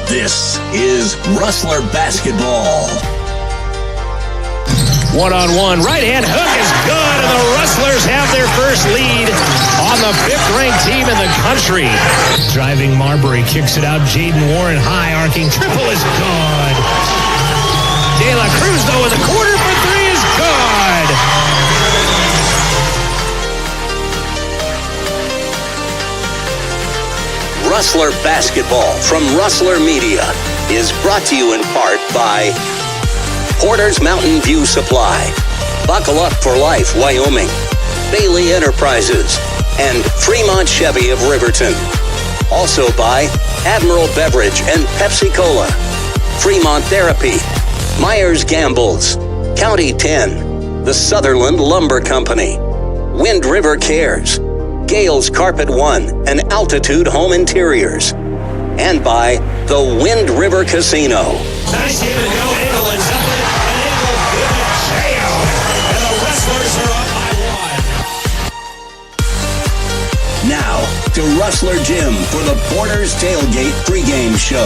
This is Rustler Basketball. One-on-one, right-hand hook is good, and the Rustlers have their first lead on the fifth-ranked team in the country. Driving Marbury, kicks it out. Jaden Warren, high arcing triple is good. De La Cruz, though, in the corner for three is good. Rustler Basketball from Rustler Media is brought to you in part by Porter's Mountain View Supply, Buckle Up for Life, Wyoming, Bailey Enterprises, and Fremont Chevy of Riverton. Also by Admiral Beverage and Pepsi Cola, Fremont Therapy, Myers Gambles, County 10, the Sutherland Lumber Company, Wind River Cares, Gales Carpet One and Altitude Home Interiors, and by the Wind River Casino. Nice give and go. England's up it, and Engel good jam. And the Rustlers are up by one. Now to Rustler Gym for the Porter's Tailgate pregame show.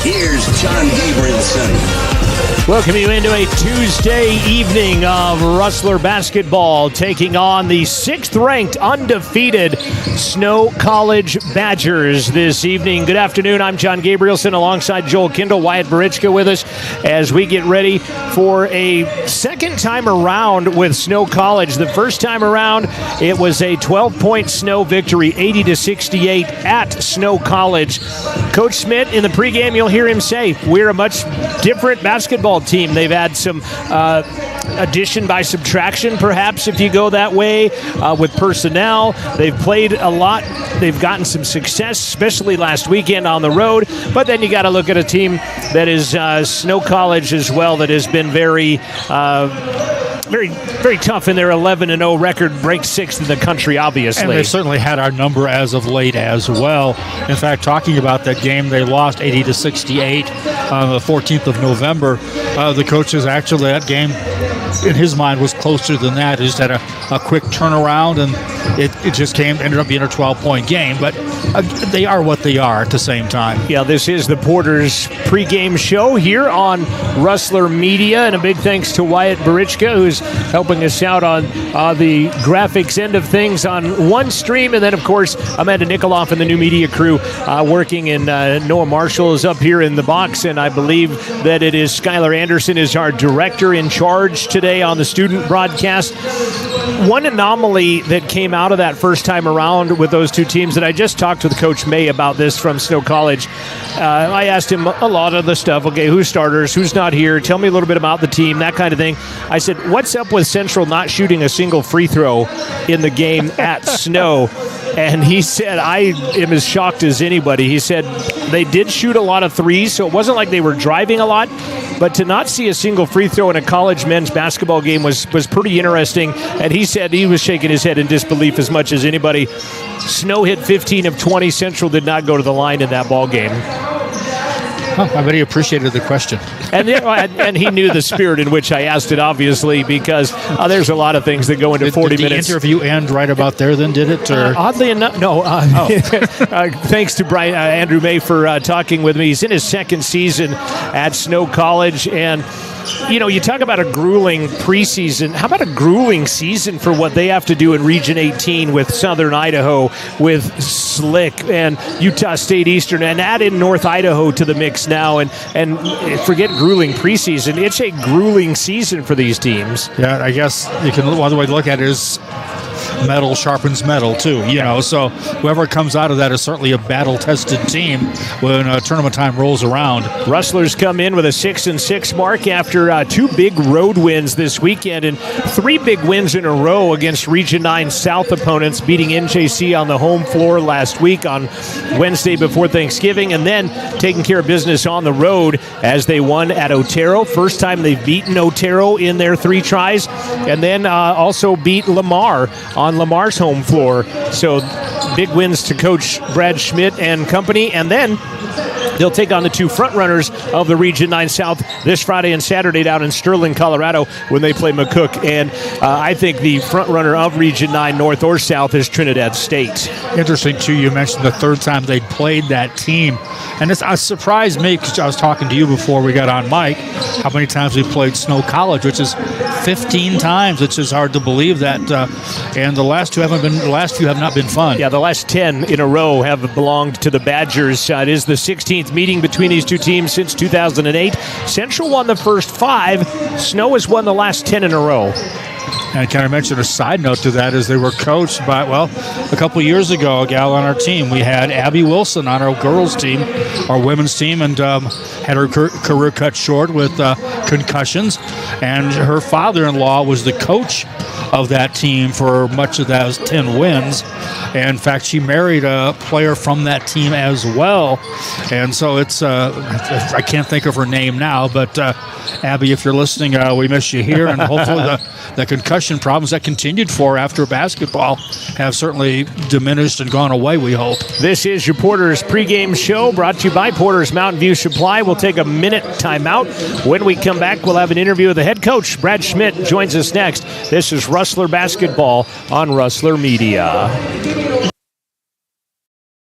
Here's John Gabrielson. Welcome you into a Tuesday evening of Rustler Basketball, taking on the 6th-ranked undefeated Snow College Badgers this evening. Good afternoon. I'm John Gabrielson alongside Joel Kindle, Wyatt Barichka with us as we get ready for a second time around with Snow College. The first time around, it was a 12-point Snow victory, 80-68 at Snow College. Coach Schmidt, in the pregame, you'll hear him say, we're a much different basketball team. They've had some addition by subtraction, perhaps, if you go that way, with personnel. They've played a lot. They've gotten some success, especially last weekend on the road. But then you got to look at a team that is Snow College as well, that has been very tough in their 11-0 record, ranked 6th in the country, obviously. And they've certainly had our number as of late as well. In fact, talking about that game, they lost 80-68 on the 14th of November. The coaches actually, that game, in his mind, was closer than that. It just had a quick turnaround, and it just ended up being a 12-point game. But they are what they are at the same time. Yeah, this is the Porter's pregame show here on Rustler Media, and a big thanks to Wyatt Barichka, who's helping us out on the graphics end of things on one stream, and then, of course, Amanda Nikoloff and the new media crew working, and Noah Marshall is up here in the box, and I believe that it is Skylar Anderson is our director in charge today on the student broadcast. One anomaly that came out of that first time around with those two teams, and I just talked with Coach May about this from Snow College. I asked him a lot of the stuff. Okay, who's starters, who's not here, tell me a little bit about the team, that kind of thing. I said, what's up with Central not shooting a single free throw in the game at Snow? And he said, I am as shocked as anybody. He said they did shoot a lot of threes, so it wasn't like they were driving a lot. But to not see a single free throw in a college men's basketball game was pretty interesting. And he said he was shaking his head in disbelief as much as anybody. Snow hit 15 of 20. Central did not go to the line in that ball game. I bet he appreciated the question. And he knew the spirit in which I asked it, obviously, because there's a lot of things that go into 40 minutes. Did the interview end right about there then, did it? Or? Oddly enough, no. Thanks to Andrew May for talking with me. He's in his second season at Snow College, and you know, you talk about a grueling preseason. How about a grueling season for what they have to do in Region 18 with Southern Idaho, with Slick and Utah State Eastern, and add in North Idaho to the mix now, and forget grueling preseason. It's a grueling season for these teams. Yeah, I guess you can. One way to look at it is metal sharpens metal too, you know. So whoever comes out of that is certainly a battle-tested team when tournament time rolls around. Rustlers come in with a 6-6 mark after two big road wins this weekend and three big wins in a row against Region 9 South opponents, beating NJC on the home floor last week on Wednesday before Thanksgiving, and then taking care of business on the road as they won at Otero. First time they've beaten Otero in their three tries, and then also beat Lamar on Lamar's home floor. So big wins to Coach Brad Schmidt and company. And then They'll take on the two front-runners of the Region 9 South this Friday and Saturday down in Sterling, Colorado, when they play McCook. And I think the front-runner of Region 9 North or South is Trinidad State. Interesting, too, you mentioned the third time they'd played that team. And it surprised me, because I was talking to you before we got on mic, how many times we played Snow College, which is 15 times. It's just hard to believe that. And the last few have not been fun. Yeah, the last 10 in a row have belonged to the Badgers. It is the 16th meeting between these two teams since 2008. Central won the first 5. Snow has won the last 10 in a row. And can I mention a side note to that is they were coached by, a couple years ago, a gal on our team. We had Abby Wilson on our girls team, our women's team, and had her career cut short with concussions. And her father-in-law was the coach of that team for much of those 10 wins. And in fact, she married a player from that team as well. And so it's, I can't think of her name now, but Abby, if you're listening, we miss you here. And hopefully the concussion problems that continued for after basketball have certainly diminished and gone away, we hope. This is your Porter's pregame show brought to you by Porter's Mountain View Supply. We'll take a minute timeout. When we come back, we'll have an interview with the head coach. Brad Schmidt joins us next. This is Rustler Basketball on Rustler Media.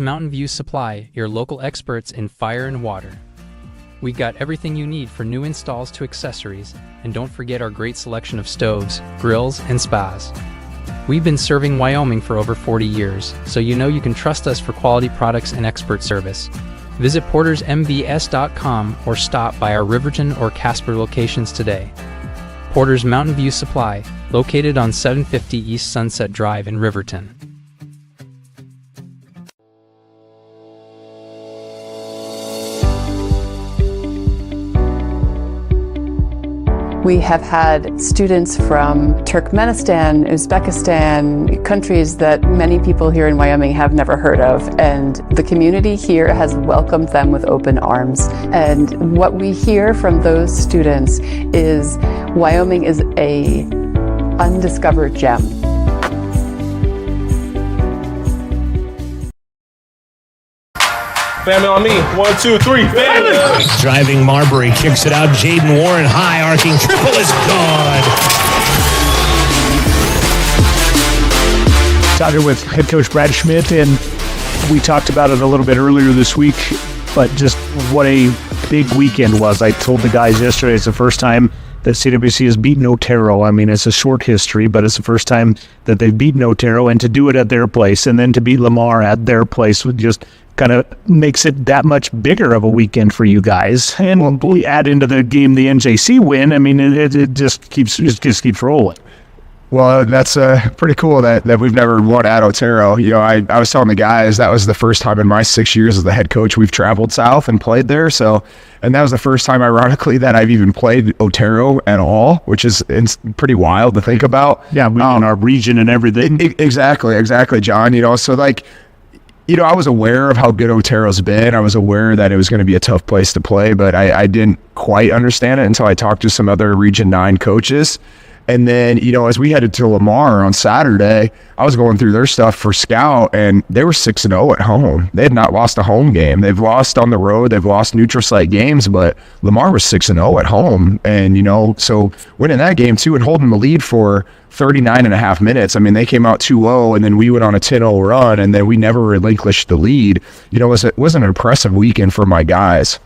Mountain View Supply, your local experts in fire and water. We got everything you need for new installs to accessories, and don't forget our great selection of stoves, grills, and spas. We've been serving Wyoming for over 40 years, so you know you can trust us for quality products and expert service. Visit portersmvs.com or stop by our Riverton or Casper locations today. Porter's Mountain View Supply, located on 750 East Sunset Drive in Riverton. We have had students from Turkmenistan, Uzbekistan, countries that many people here in Wyoming have never heard of, and the community here has welcomed them with open arms. And what we hear from those students is Wyoming is an undiscovered gem. Family on me. 1, 2, 3. Family. Driving Marbury kicks it out. Jaden Warren high arcing triple is good. Talking with head coach Brad Schmidt, and we talked about it a little bit earlier this week, but just what a big weekend was. I told the guys yesterday it's the first time that CWC has beaten Otero. I mean, it's a short history, but it's the first time that they've beaten Otero, and to do it at their place and then to beat Lamar at their place would just kind of makes it that much bigger of a weekend for you guys. And we add into the game the NJC win. I mean, it just keeps rolling. Well, that's pretty cool that we've never won at Otero. You know, I was telling the guys that was the first time in my 6 years as the head coach we've traveled south and played there. So, and that was the first time, ironically, that I've even played Otero at all, which is pretty wild to think about. Yeah, we in our region and everything. Exactly, John. You know, so like, you know, I was aware of how good Otero's been. I was aware that it was going to be a tough place to play, but I didn't quite understand it until I talked to some other Region 9 coaches. And then, you know, as we headed to Lamar on Saturday, I was going through their stuff for scout, and they were 6-0 at home. They had not lost a home game. They've lost on the road. They've lost neutral site games, but Lamar was 6-0 at home. And, you know, so winning that game too and holding the lead for 39 and a half minutes. I mean, they came out 2-0, and then we went on a 10-0 run, and then we never relinquished the lead. You know, it was an impressive weekend for my guys.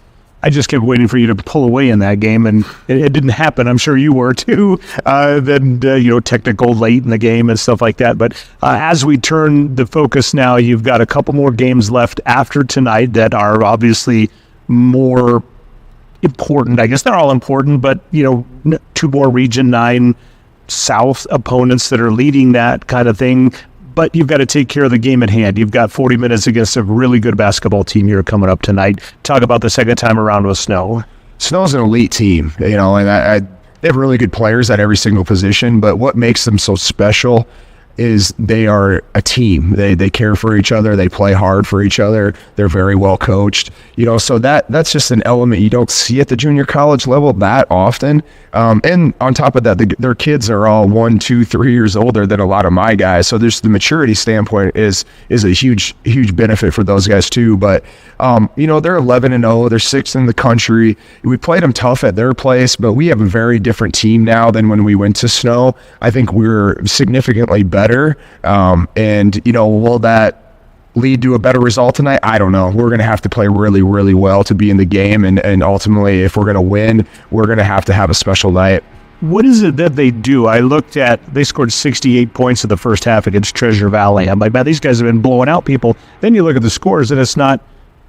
I just kept waiting for you to pull away in that game, and it didn't happen. I'm sure you were too. Then, you know, technical late in the game and stuff like that. But as we turn the focus now, you've got a couple more games left after tonight that are obviously more important. I guess they're all important, but, you know, 2 more Region 9 South opponents that are leading that kind of thing. But you've got to take care of the game at hand. You've got 40 minutes against a really good basketball team here coming up tonight. Talk about the second time around with Snow. Snow's an elite team, you know, and they have really good players at every single position. But what makes them so special is they are a team. They care for each other. They play hard for each other. They're very well coached. So that's just an element you don't see at the junior college level that often. And on top of that, their kids are all 1, 2, 3 years older than a lot of my guys. So there's the maturity standpoint is a huge benefit for those guys too. But they're 11-0. They're 6th in the country. We played them tough at their place, but we have a very different team now than when we went to Snow. I think we're significantly better. Will that lead to a better result tonight? I don't know. We're going to have to play really, really well to be in the game, and ultimately, if we're going to win, we're going to have a special night. What is it that they do? I looked at, they scored 68 points in the first half against Treasure Valley. I'm like, man, these guys have been blowing out people. Then you look at the scores, and it's not,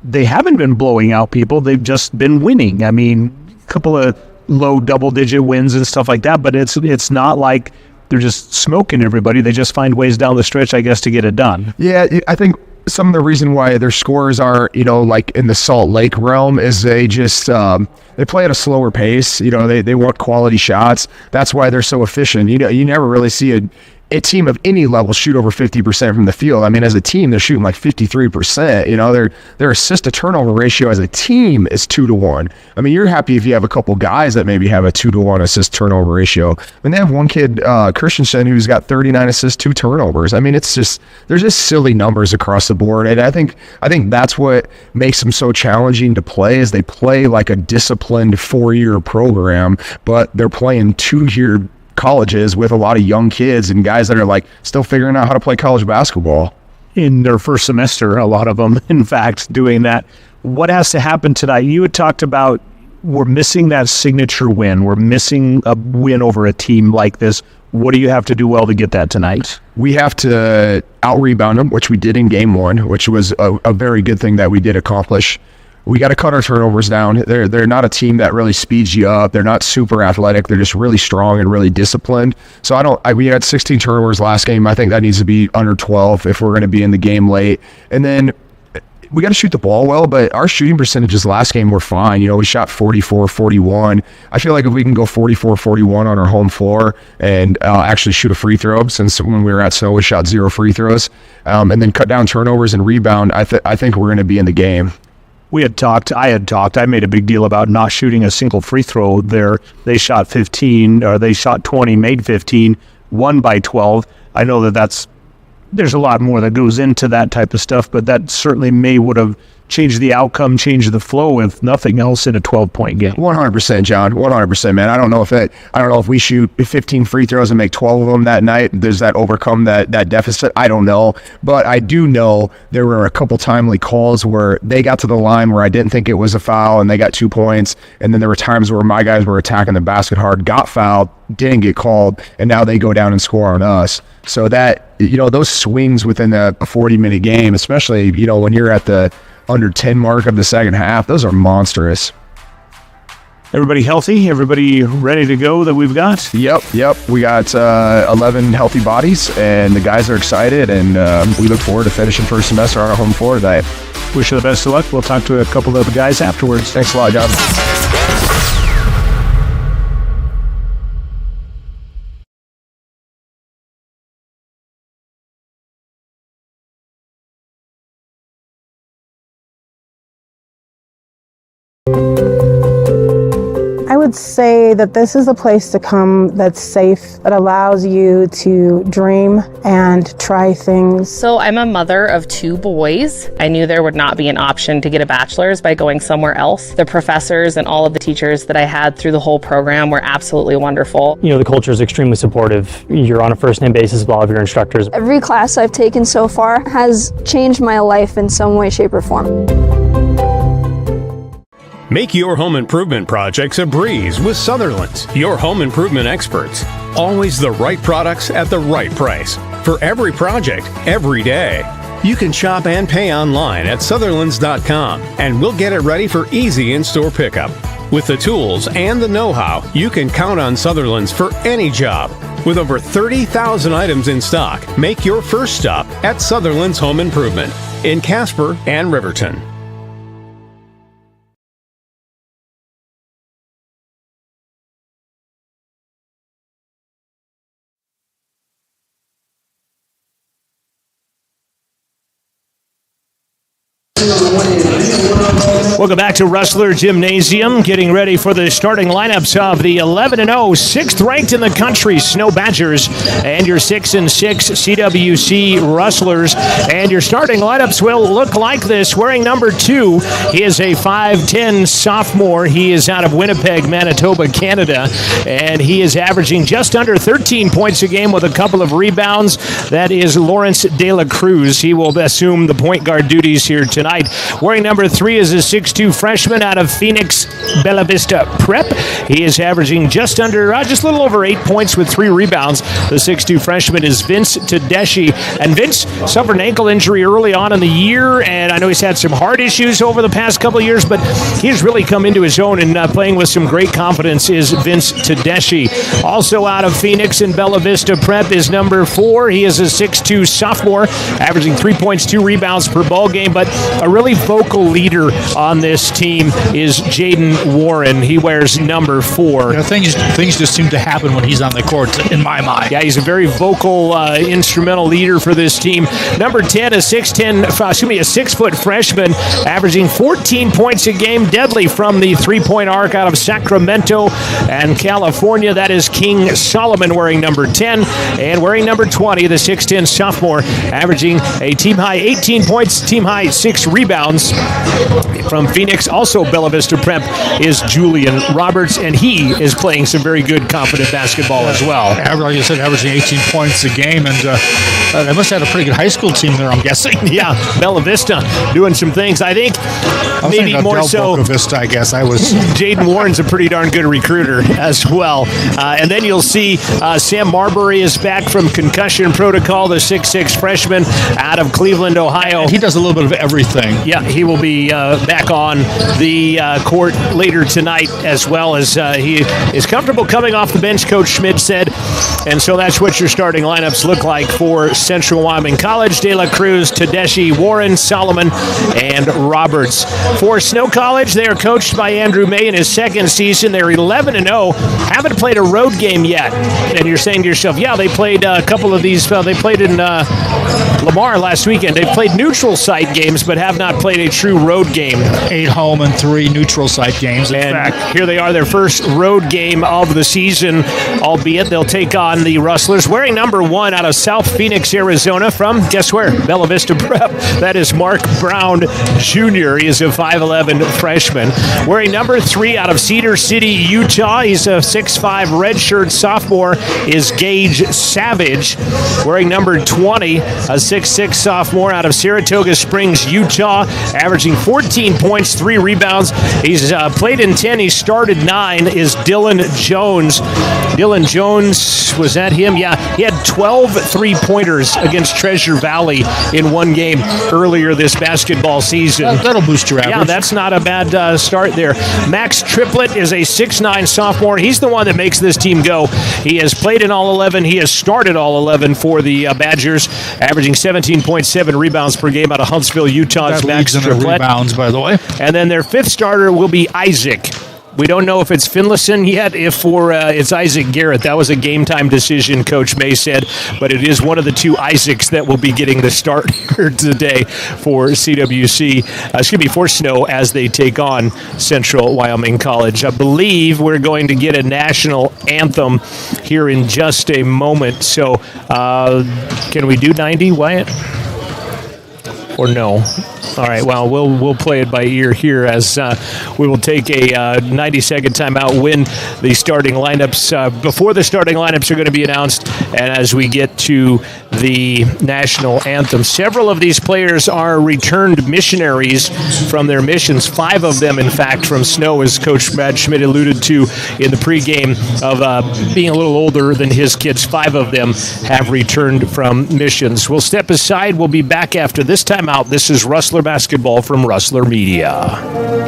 they haven't been blowing out people. They've just been winning. I mean, a couple of low double-digit wins and stuff like that, but it's not like they're just smoking everybody. They just find ways down the stretch, I guess, to get it done. Yeah, I think some of the reason why their scores are, like in the Salt Lake realm is they just, they play at a slower pace. They want quality shots. That's why they're so efficient. You never really see a team of any level shoot over 50% from the field. I mean, as a team, they're shooting like 53%. Their assist to turnover ratio as a team is 2-to-1. I mean, you're happy if you have a couple guys that maybe have a 2-to-1 assist turnover ratio. I mean, they have one kid, Christensen, who's got 39 assists, 2 turnovers. I mean, there's just silly numbers across the board. And I think that's what makes them so challenging to play, is they play like a disciplined 4-year program, but they're playing 2-year colleges with a lot of young kids and guys that are like still figuring out how to play college basketball. In their first semester, a lot of them, in fact, doing that. What has to happen tonight? You had talked about we're missing that signature win. We're missing a win over a team like this. What do you have to do well to get that tonight? We have to out-rebound them, which we did in game 1, which was a very good thing that we did accomplish. We got to cut our turnovers down. They're not a team that really speeds you up. They're not super athletic. They're just really strong and really disciplined. So we had 16 turnovers last game. I think that needs to be under 12 if we're going to be in the game late. And then we got to shoot the ball well, but our shooting percentages last game were fine. We shot 44-41. I feel like if we can go 44-41 on our home floor and actually shoot a free throw, since when we were at Snow, we shot 0 free throws, and then cut down turnovers and rebound, I think we're going to be in the game. I made a big deal about not shooting a single free throw there. They shot 15, or they shot 20, made 15, won by 12. I know there's a lot more that goes into that type of stuff, but that certainly would have changed the outcome, changed the flow, if nothing else, in a 12-point game. 100%, John. 100%, man. I don't know if we shoot 15 free throws and make 12 of them that night, does that overcome that deficit? I don't know. But I do know there were a couple timely calls where they got to the line where I didn't think it was a foul and they got 2 points. And then there were times where my guys were attacking the basket hard, got fouled, didn't get called, and now they go down and score on us. So that, those swings within a 40-minute game, especially, when you're at the under 10 mark of the second half, those are monstrous. Everybody healthy? Everybody ready to go that we've got? Yep. We got 11 healthy bodies, and the guys are excited, and we look forward to finishing first semester on our home floor today. Wish you the best of luck. We'll talk to a couple of the guys afterwards. Thanks a lot, John. I would say that this is a place to come that's safe, that allows you to dream and try things. So I'm a mother of 2 boys. I knew there would not be an option to get a bachelor's by going somewhere else. The professors and all of the teachers that I had through the whole program were absolutely wonderful. The culture is extremely supportive. You're on a first-name basis with all of your instructors. Every class I've taken so far has changed my life in some way, shape, or form. Make your home improvement projects a breeze with Sutherland's, your home improvement experts. Always the right products at the right price for every project, every day. You can shop and pay online at Sutherlands.com, and we'll get it ready for easy in-store pickup. With the tools and the know-how, you can count on Sutherlands for any job. With over 30,000 items in stock, make your first stop at Sutherland's Home Improvement in Casper and Riverton. Welcome back to Rustler Gymnasium, getting ready for the starting lineups of the 11-0, 6th ranked in the country Snow Badgers, and your 6-6 CWC Rustlers. And your starting lineups will look like this. Wearing number 2, he is a 5'10 sophomore. He is out of Winnipeg, Manitoba, Canada, and he is averaging just under 13 points a game with a couple of rebounds. That is Lawrence De La Cruz. He will assume the point guard duties here tonight. Wearing number 3 is a 6'2 freshman out of Phoenix, Bella Vista Prep. He is averaging just a little over 8 points with 3 rebounds. The 6'2 freshman is Vince Tedeschi. And Vince suffered an ankle injury early on in the year, and I know he's had some heart issues over the past couple of years, but he's really come into his own and playing with some great confidence is Vince Tedeschi. Also out of Phoenix and Bella Vista Prep is number 4. He is a 6'2 sophomore, averaging 3 points, 2 rebounds per ball game, but a really vocal leader on this team is Jaden Warren. He wears number 4. You know, things just seem to happen when he's on the court, in my mind. Yeah, he's a very vocal, instrumental leader for this team. Number 10, a 6-foot freshman, averaging 14 points a game, deadly from the three-point arc out of Sacramento and California. That is King Solomon wearing number 10, and wearing number 20, the 6'10 sophomore, averaging a team-high 18 points, team-high 6 rebounds. From Phoenix, also Bella Vista Prep, is Julian Roberts, and he is playing some very good, confident basketball as well. Like you said, averaging 18 points a game, and they must have had a pretty good high school team there, I'm guessing. Yeah, Bella Vista doing some things. I think maybe more so. Vista, I guess. Jaden Warren's a pretty darn good recruiter as well. And then you'll see Sam Marbury is back from concussion protocol, the 6'6 freshman out of Cleveland, Ohio. He does a little bit of everything. Yeah, he will be back on the court later tonight, as well as he is comfortable coming off the bench, Coach Schmidt said. And so that's what your starting lineups look like for Central Wyoming College. De La Cruz, Tedeschi, Warren, Solomon, and Roberts. For Snow College, they are coached by Andrew May in his second season. They're 11-0, haven't played a road game yet. And you're saying to yourself, yeah, they played a couple of these. They played in Lamar last weekend. They've played neutral site games, but have not played a true road game. 8 home and 3 neutral site games. In fact, here they are, their first road game of the season, albeit they'll take on the Rustlers. Wearing number 1 out of South Phoenix, Arizona, from, guess where? Bella Vista Prep. That is Mark Brown Jr. He is a 5'11 freshman. Wearing number 3 out of Cedar City, Utah. He's a 6'5 redshirt sophomore, is Gage Savage. Wearing number 20, a 6'6 sophomore out of Saratoga Springs, Utah, averaging 14 points, 3 rebounds. He's played in 10. He started 9, is Dylan Jones. Dylan Jones, was that him? Yeah, he had 12 3-pointers against Treasure Valley in one game earlier this basketball season. That'll boost your average. Yeah, that's not a bad start there. Max Triplett is a 6'9 sophomore. He's the one that makes this team go. He has played in all 11. He has started all 11 for the Badgers, averaging 17.7 rebounds per game out of Huntsville, Utah. That Max Triplett. Rebounds, by the way. And then their 5th starter will be Isaac. We don't know if it's Finlayson yet, it's Isaac Garrett. That was a game-time decision, Coach May said, but it is one of the 2 Isaacs that will be getting the start here today for for Snow as they take on Central Wyoming College. I believe we're going to get a national anthem here in just a moment. So can we do 90, Wyatt? Or no? All right, well, we'll play it by ear here as we will take a 90-second timeout when the starting lineups, before the starting lineups are going to be announced, and as we get to the national anthem. Several of these players are returned missionaries from their missions, 5 of them, in fact, from Snow, as Coach Brad Schmidt alluded to in the pregame, of being a little older than his kids. 5 of them have returned from missions. We'll step aside. We'll be back after this timeout. This is Rustler Basketball from Rustler Media.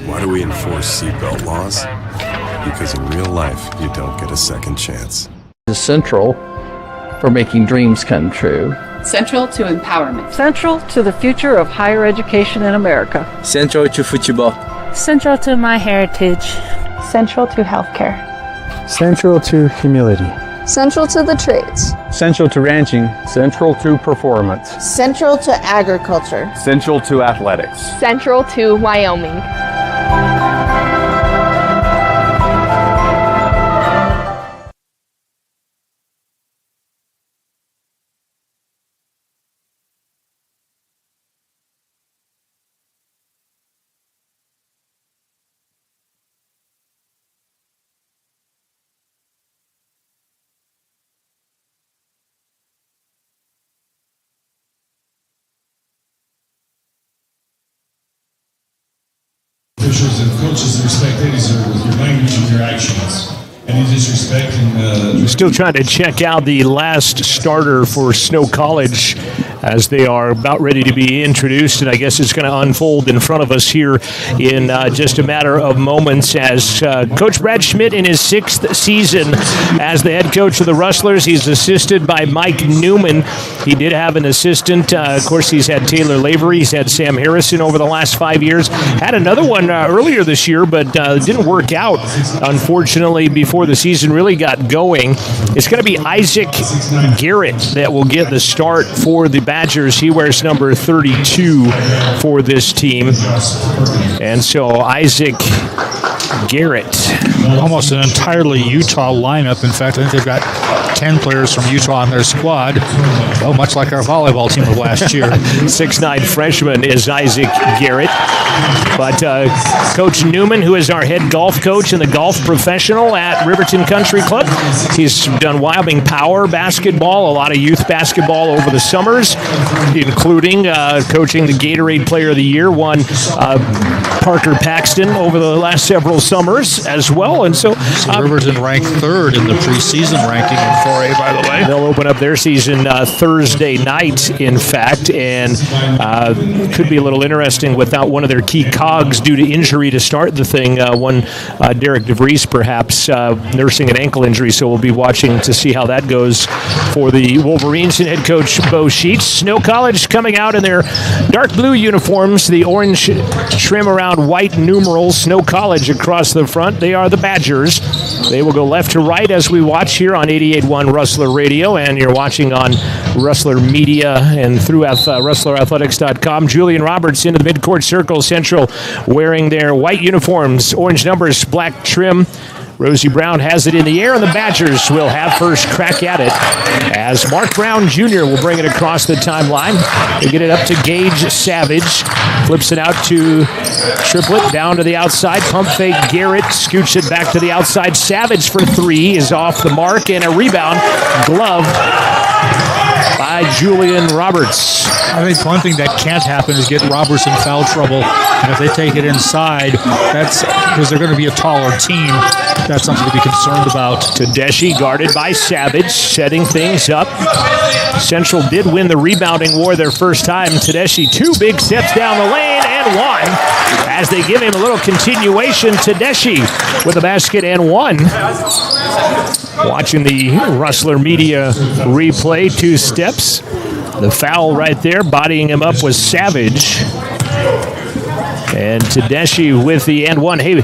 Why do we enforce seatbelt laws? because in real life, you don't get a second chance. Is central for making dreams come true. Central to empowerment. Central to the future of higher education in America. Central to football. Central to my heritage. Central to healthcare. Central to humility. Central to the trades. Central to ranching. Central to performance. Central to agriculture. Central to athletics. Central to Wyoming. Officials and coaches and spectators with your language and your actions. Any disrespect and still trying to check out the last starter for Snow College as they are about ready to be introduced, and I guess it's going to unfold in front of us here in just a matter of moments as Coach Brad Schmidt in his 6th season as the head coach of the Rustlers. He's assisted by Mike Newman. He did have an assistant. Of course, he's had Taylor Lavery. He's had Sam Harrison over the last 5 years. Had another one earlier this year, but didn't work out, unfortunately, before the season really got going. It's going to be Isaac Garrett that will get the start for the Badgers. He wears number 32 for this team. And so Isaac Garrett. Almost an entirely Utah lineup. In fact, I think they've got 10 players from Utah on their squad. Oh, much like our volleyball team of last year. 6'9" freshman is Isaac Garrett. But Coach Newman, who is our head golf coach and the golf professional at Riverton Country Club, he's done Wyoming Power basketball, a lot of youth basketball over the summers, including coaching the Gatorade Player of the Year, won Parker Paxton over the last several summers as well. And so Riverton ranked 3rd in the preseason ranking in 4A, by the way. They'll open up their season Thursday night, in fact, and could be a little interesting without one of their key cogs due to injury to start the thing. One Derek DeVries perhaps nursing an ankle injury, so we'll be watching to see how that goes for the Wolverines and head coach Bo Sheets. Snow College coming out in their dark blue uniforms, the orange trim around white numerals. Snow College across the front. They are the Badgers. They will go left to right as we watch here on 88.1 Rustler Radio, and you're watching on Rustler Media and through RustlerAthletics.com. Julian Roberts into the midcourt circle. Central wearing their white uniforms, orange numbers, black trim. Rosie Brown has it in the air, and the Badgers will have first crack at it as Mark Brown Jr. will bring it across the timeline. They get it up to Gage Savage. Flips it out to Triplett, down to the outside. Pump fake Garrett, scoots it back to the outside. Savage for 3 is off the mark, and a rebound. Glove by Julian Roberts. I think one thing that can't happen is get Roberts in foul trouble. And if they take it inside, that's because they're going to be a taller team. That's something to be concerned about. Tedeschi guarded by Savage, setting things up. Central did win the rebounding war their first time. Tedeschi, 2 big steps down the lane and 1 as they give him a little continuation. Tedeschi with a basket and 1. Watching the Rustler Media replay, 2 steps. The foul right there, bodying him up was Savage. And Tedeschi with the and 1. Hey,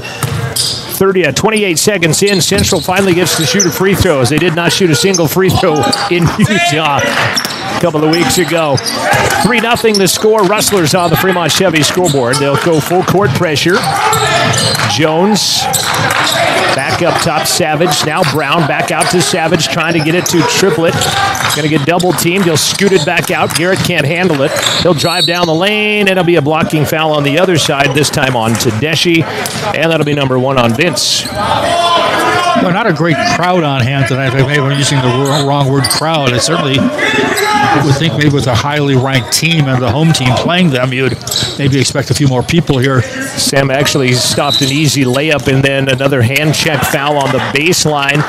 28 seconds in, Central finally gets to shoot a free throw, as they did not shoot a single free throw in Utah a couple of weeks ago. 3-0 the score. Rustlers on the Fremont Chevy scoreboard. They'll go full court pressure. Jones back up top, Savage. Now Brown back out to Savage, trying to get it to Triplett. Going to get double teamed. He'll scoot it back out. Garrett can't handle it. He'll drive down the lane, and it'll be a blocking foul on the other side, this time on Tedeschi. And that'll be number 1 on Vince. Well, not a great crowd on hand tonight. Maybe we're using the wrong word, crowd. It certainly would think maybe with a highly ranked team and the home team playing them, you'd maybe expect a few more people here. Sam actually stopped an easy layup, and then another hand check foul on the baseline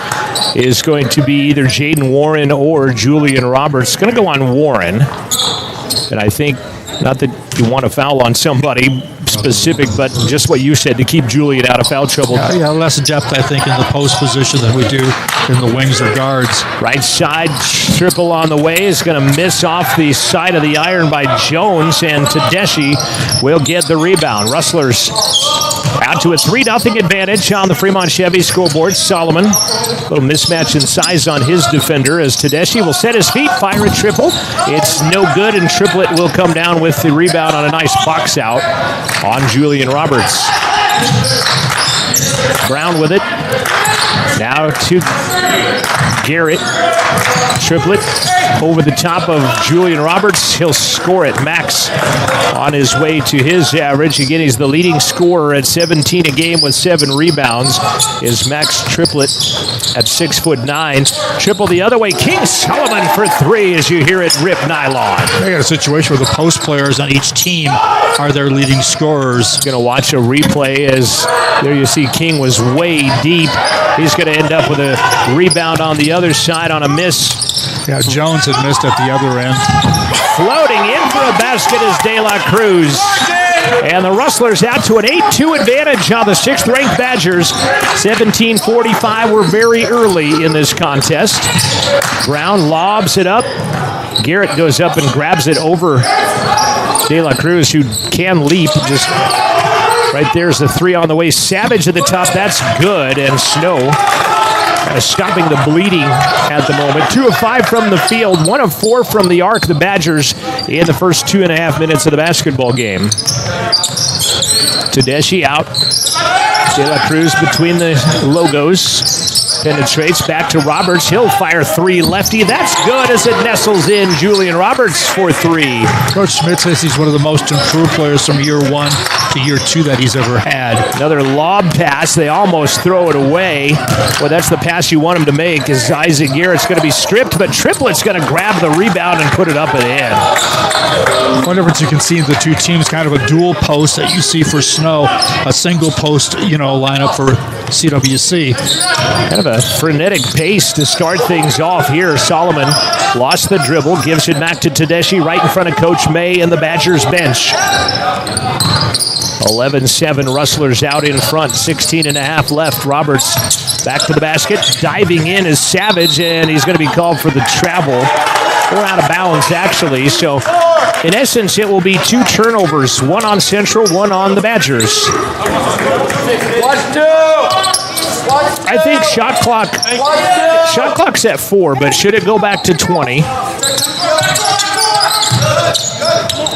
is going to be either Jaden Warren or Julian Roberts. It's going to go on Warren. And I think Not that you want to foul on somebody specific, but just what you said, to keep Julian out of foul trouble. Yeah, less depth, I think, in the post position than we do in the wings or guards. Right side triple on the way is going to miss off the side of the iron by Jones, and Tedeschi will get the rebound. Rustlers out to a 3-0 advantage on the Fremont Chevy scoreboard. Solomon, a little mismatch in size on his defender as Tedeschi will set his feet, fire a triple. It's no good, and Triplet will come down with the rebound on a nice box out on Julian Roberts. Brown with it. Now to Garrett. Triplet over the top of Julian Roberts. He'll score it. Max on his way to his average. Again, he's the leading scorer at 17 a game with 7 rebounds. Is Max Triplet at 6'9". Triple the other way. King Solomon for 3 as you hear it rip nylon. They got a situation where the post players on each team are their leading scorers. Going to watch a replay as there you see King was way deep. He's going to end up with a rebound on the other side on a miss. Yeah, Jones had missed at the other end. Floating in for a basket is De La Cruz. And the Rustlers out to an 8-2 advantage on the 6th-ranked Badgers. 17:45. We're very early in this contest. Brown lobs it up. Garrett goes up and grabs it over De La Cruz, who can leap. Just right there's the 3 on the way. Savage at the top. That's good. And Snow stopping the bleeding at the moment. 2 of 5 from the field, 1 of 4 from the arc. The Badgers in the first 2.5 minutes of the basketball game. Tedeschi out. De La Cruz between the logos. Penetrates back to Roberts. He'll fire 3 lefty. That's good as it nestles in. Julian Roberts for 3. Coach Schmidt says he's one of the most improved players from year 1 to year 2 that he's ever had. Another lob pass. They almost throw it away. Well, that's the pass you want him to make, is Isaac Garrett's going to be stripped, but Triplet's going to grab the rebound and put it up and in. One difference you can see in the two teams, kind of a dual post that you see for Snow, a single post, lineup for CWC. Kind of a frenetic pace to start things off here. Solomon lost the dribble, gives it back to Tedeschi right in front of Coach May and the Badgers bench. 11-7, Rustlers out in front, 16.5 left. Roberts back to the basket, diving in is Savage, and he's going to be called for the travel. We're out of bounds, actually, so in essence, it will be 2 turnovers, 1 on Central, 1 on the Badgers. I think shot clock's at 4, but should it go back to 20?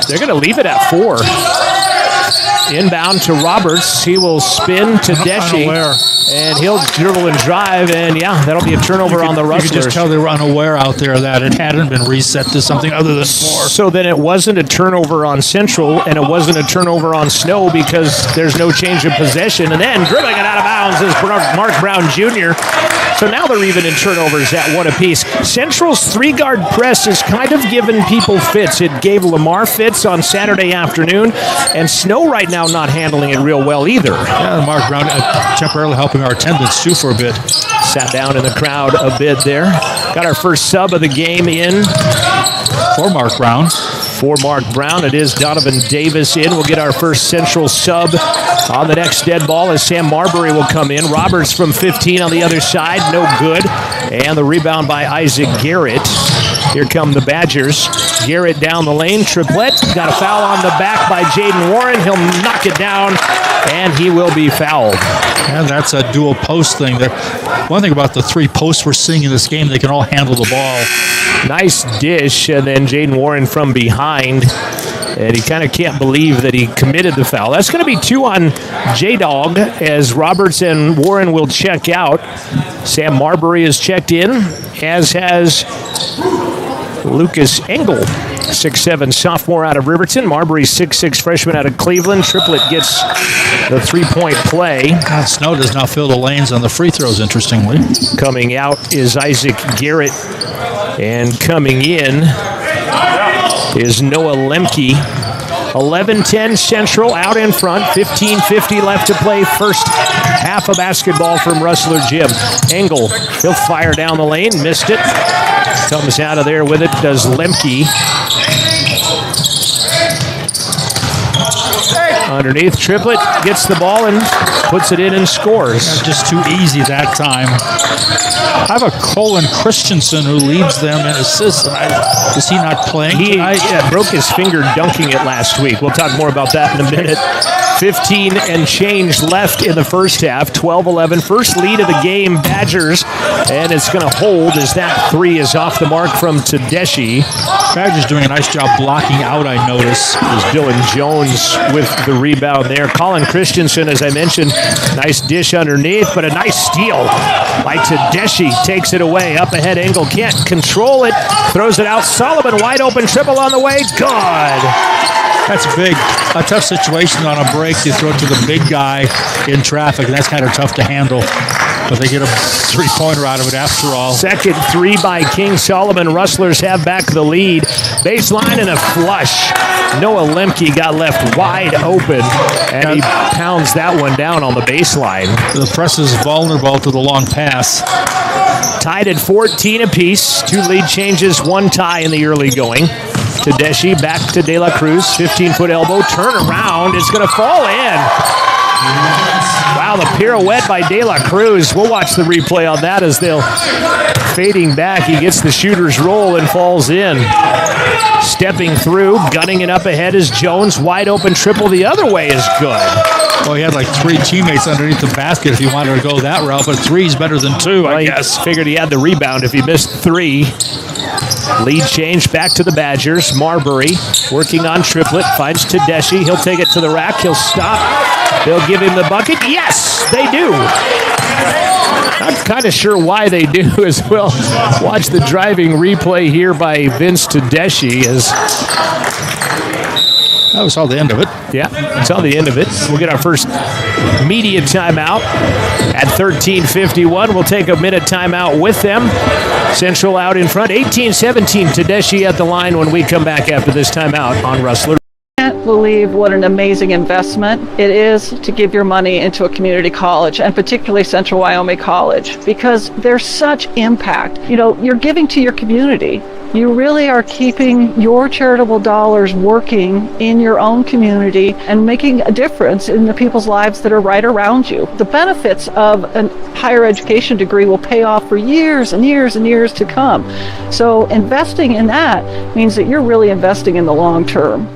They're going to leave it at 4. Inbound to Roberts. He will spin to Tedeschi, and he'll dribble and drive, and yeah, that'll be a turnover on the Rustlers. You could just tell they were unaware out there that it hadn't been reset to something other than 4. So then it wasn't a turnover on Central, and it wasn't a turnover on Snow because there's no change of possession, and then dribbling it out of bounds is Mark Brown Jr. So now they're even in turnovers at 1 apiece. Central's 3-guard press has kind of given people fits. It gave Lamar fits on Saturday afternoon, and Snow right now not handling it real well either. Yeah, Mark Brown temporarily helping our attendance too for a bit. Sat down in the crowd a bit there. Got our first sub of the game in. For Mark Brown. For Mark Brown, it is Donovan Davis in. We'll get our first Central sub on the next dead ball as Sam Marbury will come in. Roberts from 15 on the other side, no good. And the rebound by Isaac Garrett. Here come the Badgers. Garrett down the lane. Triplet got a foul on the back by Jaden Warren. He'll knock it down, and he will be fouled. And that's a dual post thing there. One thing about the 3 posts we're seeing in this game, they can all handle the ball. Nice dish, and then Jaden Warren from behind. And he kind of can't believe that he committed the foul. That's going to be 2 on J-Dog as Roberts and Warren will check out. Sam Marbury is checked in, as has Lucas Engel, 6'7", sophomore out of Riverton. Marbury, 6'6", freshman out of Cleveland. Triplet gets the 3-point play. Snow does not fill the lanes on the free throws, interestingly. Coming out is Isaac Garrett, and coming in is Noah Lemke. 11-10 Central out in front. 15:50 left to play. First half of basketball from Rustler Gym. Engel, he'll fire down the lane. Missed it. Comes out of there with it, does Lemke. Underneath, Triplett gets the ball and puts it in and scores. Just too easy that time. I have a Colin Christensen who leads them in assists. Is he not playing tonight? He broke his finger dunking it last week. We'll talk more about that in a minute. 15 and change left in the first half. 12-11. First lead of the game, Badgers. And it's going to hold as that three is off the mark from Tedeschi. Badgers doing a nice job blocking out, I notice. Is Dylan Jones with the rebound there. Colin Christensen, as I mentioned, nice dish underneath, but a nice steal by Tedeschi. Takes it away. Up ahead, Engel can't control it. Throws it out. Sullivan wide open. Triple on the way. Good. That's big. A tough situation on a break. You throw it to the big guy in traffic, and that's kind of tough to handle. But they get a three-pointer out of it after all. Second three by King Solomon. Rustlers have back the lead. Baseline and a flush. Noah Lemke got left wide open, and he pounds that one down on the baseline. The press is vulnerable to the long pass. Tied at 14 apiece. Two lead changes, one tie in the early going. Tedeschi back to De La Cruz. 15-foot elbow. Turn around. It's going to fall in. Wow, the pirouette by De La Cruz. We'll watch the replay on that as they'll fading back. He gets the shooter's roll and falls in. Stepping through, gunning it up ahead is Jones. Wide open triple the other way is good. Well, he had like three teammates underneath the basket if he wanted to go that route, but three's better than two, I guess. Figured he had the rebound if he missed three. Lead change back to the Badgers. Marbury working on Triplett. Finds Tedeschi. He'll take it to the rack. He'll stop. They'll give him the bucket. Yes, they do. Not kind of sure why they do as well. Watch the driving replay here by Vince Tedeschi as... That was all the end of it. Yeah, that's all the end of it. We'll get our first media timeout at 13:51. We'll take a minute timeout with them. Central out in front, 18-17. Tedeschi at the line when we come back after this timeout on Rustler. I can't believe what an amazing investment it is to give your money into a community college, and particularly Central Wyoming College, because there's such impact. You know, you're giving to your community. You really are keeping your charitable dollars working in your own community and making a difference in the people's lives that are right around you. The benefits of a higher education degree will pay off for years and years and years to come. So investing in that means that you're really investing in the long term.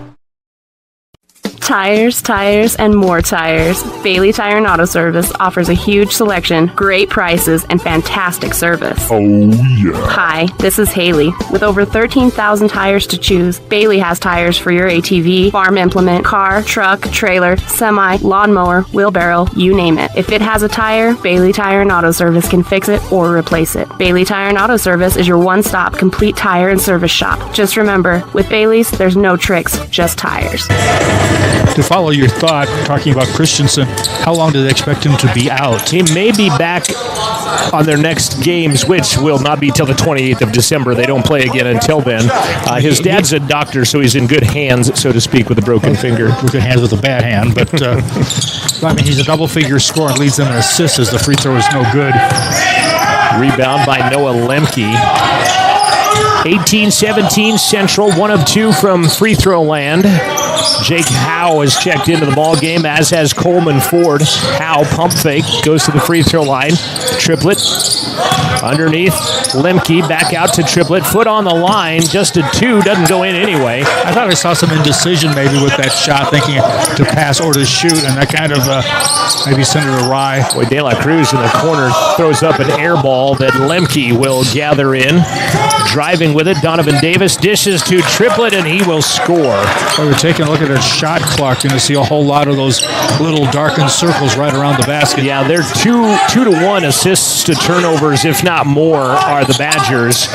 Tires, tires, and more tires. Bailey Tire and Auto Service offers a huge selection, great prices, and fantastic service. Oh, yeah. Hi, this is Haley. With over 13,000 tires to choose, Bailey has tires for your ATV, farm implement, car, truck, trailer, semi, lawnmower, wheelbarrow, you name it. If it has a tire, Bailey Tire and Auto Service can fix it or replace it. Bailey Tire and Auto Service is your one-stop complete tire and service shop. Just remember, with Bailey's, there's no tricks, just tires. To follow your thought, talking about Christensen, how long do they expect him to be out? He may be back on their next games, which will not be till the 28th of December. They don't play again until then. His dad's a doctor, so he's in good hands, so to speak, with a broken finger. Good hands with a bad hand, but I mean, he's a double-figure scorer and leads them in assists as the free throw is no good. Rebound by Noah Lemke. 18-17 Central, 1 of 2 from free throw land. Jake Howe has checked into the ball game, as has Coleman Ford. Howe pump fake, goes to the free throw line. Triplett underneath. Lemke back out to Triplett. Foot on the line, just a 2, doesn't go in anyway. I thought I saw some indecision maybe with that shot, thinking to pass or to shoot, and that kind of maybe sent it awry. Boy, De La Cruz in the corner throws up an air ball that Lemke will gather in. Driving with it, Donovan Davis dishes to Triplett, and he will score. Well, we're taking a look at a shot clock. You're going to see a whole lot of those little darkened circles right around the basket. Yeah, they're 2-to-1 assists to turnovers, if not more, are the Badgers.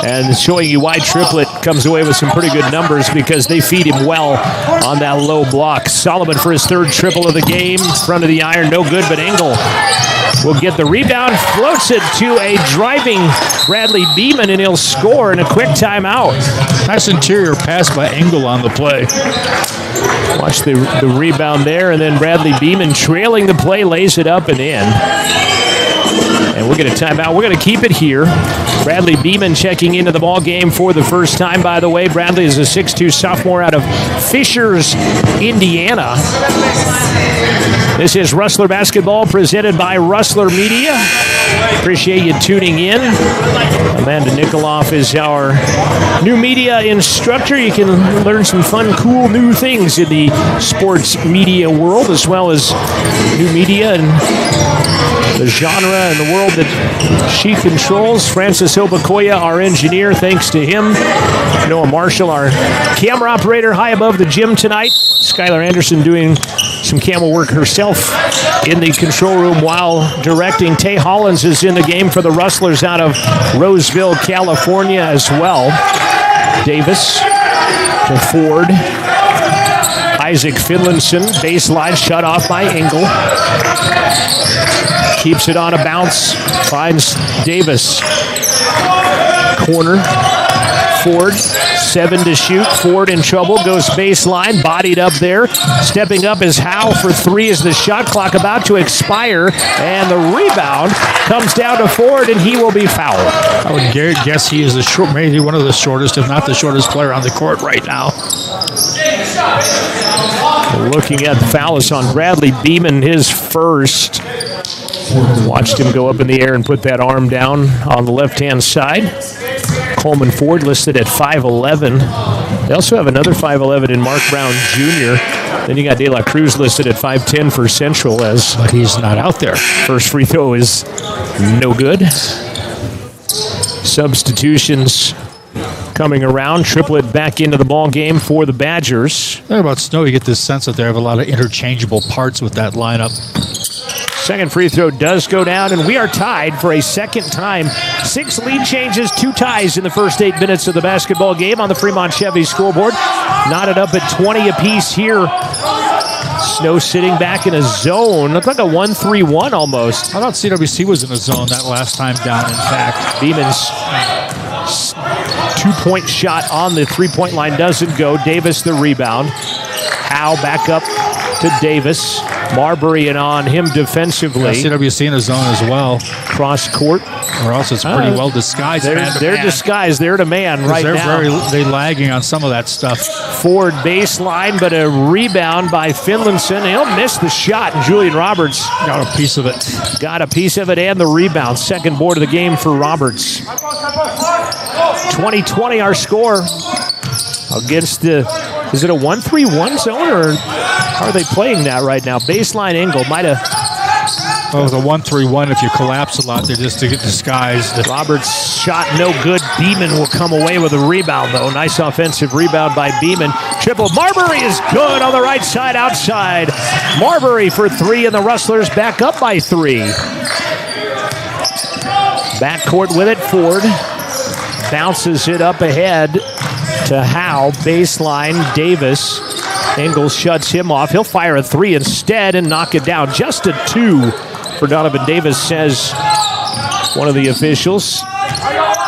And showing you why Triplett comes away with some pretty good numbers because they feed him well on that low block. Solomon for his third triple of the game. Front of the iron, no good, but Engel will get the rebound, floats it to a driving Bradley Beeman, and he'll score in a quick timeout. Nice interior pass by Engel on the play. Watch the rebound there, and then Bradley Beeman trailing the play, lays it up and in. And we'll get a timeout. We're going to keep it here. Bradley Beeman checking into the ball game for the first time, by the way. Bradley is a 6'2 sophomore out of Fishers, Indiana. This is Rustler Basketball presented by Rustler Media. Appreciate you tuning in. Amanda Nikoloff is our new media instructor. You can learn some fun, cool, new things in the sports media world, as well as new media and the genre and the world that she controls. Francis Obakoya, our engineer, thanks to him. Noah Marshall, our camera operator, high above the gym tonight. Skylar Anderson doing some camera work herself in the control room while directing. Tay Hollins is in the game for the Rustlers out of Roseville, California as well. Davis to Ford. Isaac Finlinson, baseline shut off by Engel. Keeps it on a bounce, finds Davis. Corner, Ford, 7 to shoot. Ford in trouble, goes baseline, bodied up there. Stepping up is Howe for 3 as the shot clock about to expire, and the rebound comes down to Ford, and he will be fouled. I would guess he is maybe one of the shortest, if not the shortest player on the court right now. Looking at the foul is on Bradley Beeman, his first. Watched him go up in the air and put that arm down on the left-hand side. Coleman Ford listed at 5'11". They also have another 5'11" in Mark Brown Jr. Then you got De La Cruz listed at 5'10" for Central, but he's not out there. First free throw is no good. Substitutions coming around. Triplet back into the ball game for the Badgers. About Snow, you get this sense that they have a lot of interchangeable parts with that lineup. Second free throw does go down, and we are tied for a second time. 6 lead changes, 2 ties in the first 8 minutes of the basketball game on the Fremont Chevy scoreboard. Knotted up at 20 apiece here. Snow sitting back in a zone. Looked like a 1-3-1 almost. I thought CWC was in a zone that last time down, in fact. Beeman's 2-point shot on the 3-point line doesn't go. Davis the rebound. Howe back up to Davis. Marbury and on him defensively. CWC in a zone as well. Cross court. Or else it's pretty well disguised. They're disguised. They're to man right now. They're lagging on some of that stuff. Ford baseline, but a rebound by Finlinson. He'll miss the shot, and Julian Roberts got a piece of it. Got a piece of it and the rebound. Second board of the game for Roberts. 20-20 our score against the... Is it a 1-3-1 zone, or how are they playing that right now? Baseline Engel might have... Oh, with a 1-3-1, if you collapse a lot, they're just to get disguised. Roberts' shot no good. Beeman will come away with a rebound, though. Nice offensive rebound by Beeman. Triple. Marbury is good on the right side, outside. Marbury for 3, and the Rustlers back up by 3. Backcourt with it, Ford. Bounces it up ahead to Howe. Baseline, Davis. Engel shuts him off. He'll fire a 3 instead and knock it down. Just a 2 for Donovan Davis, says one of the officials.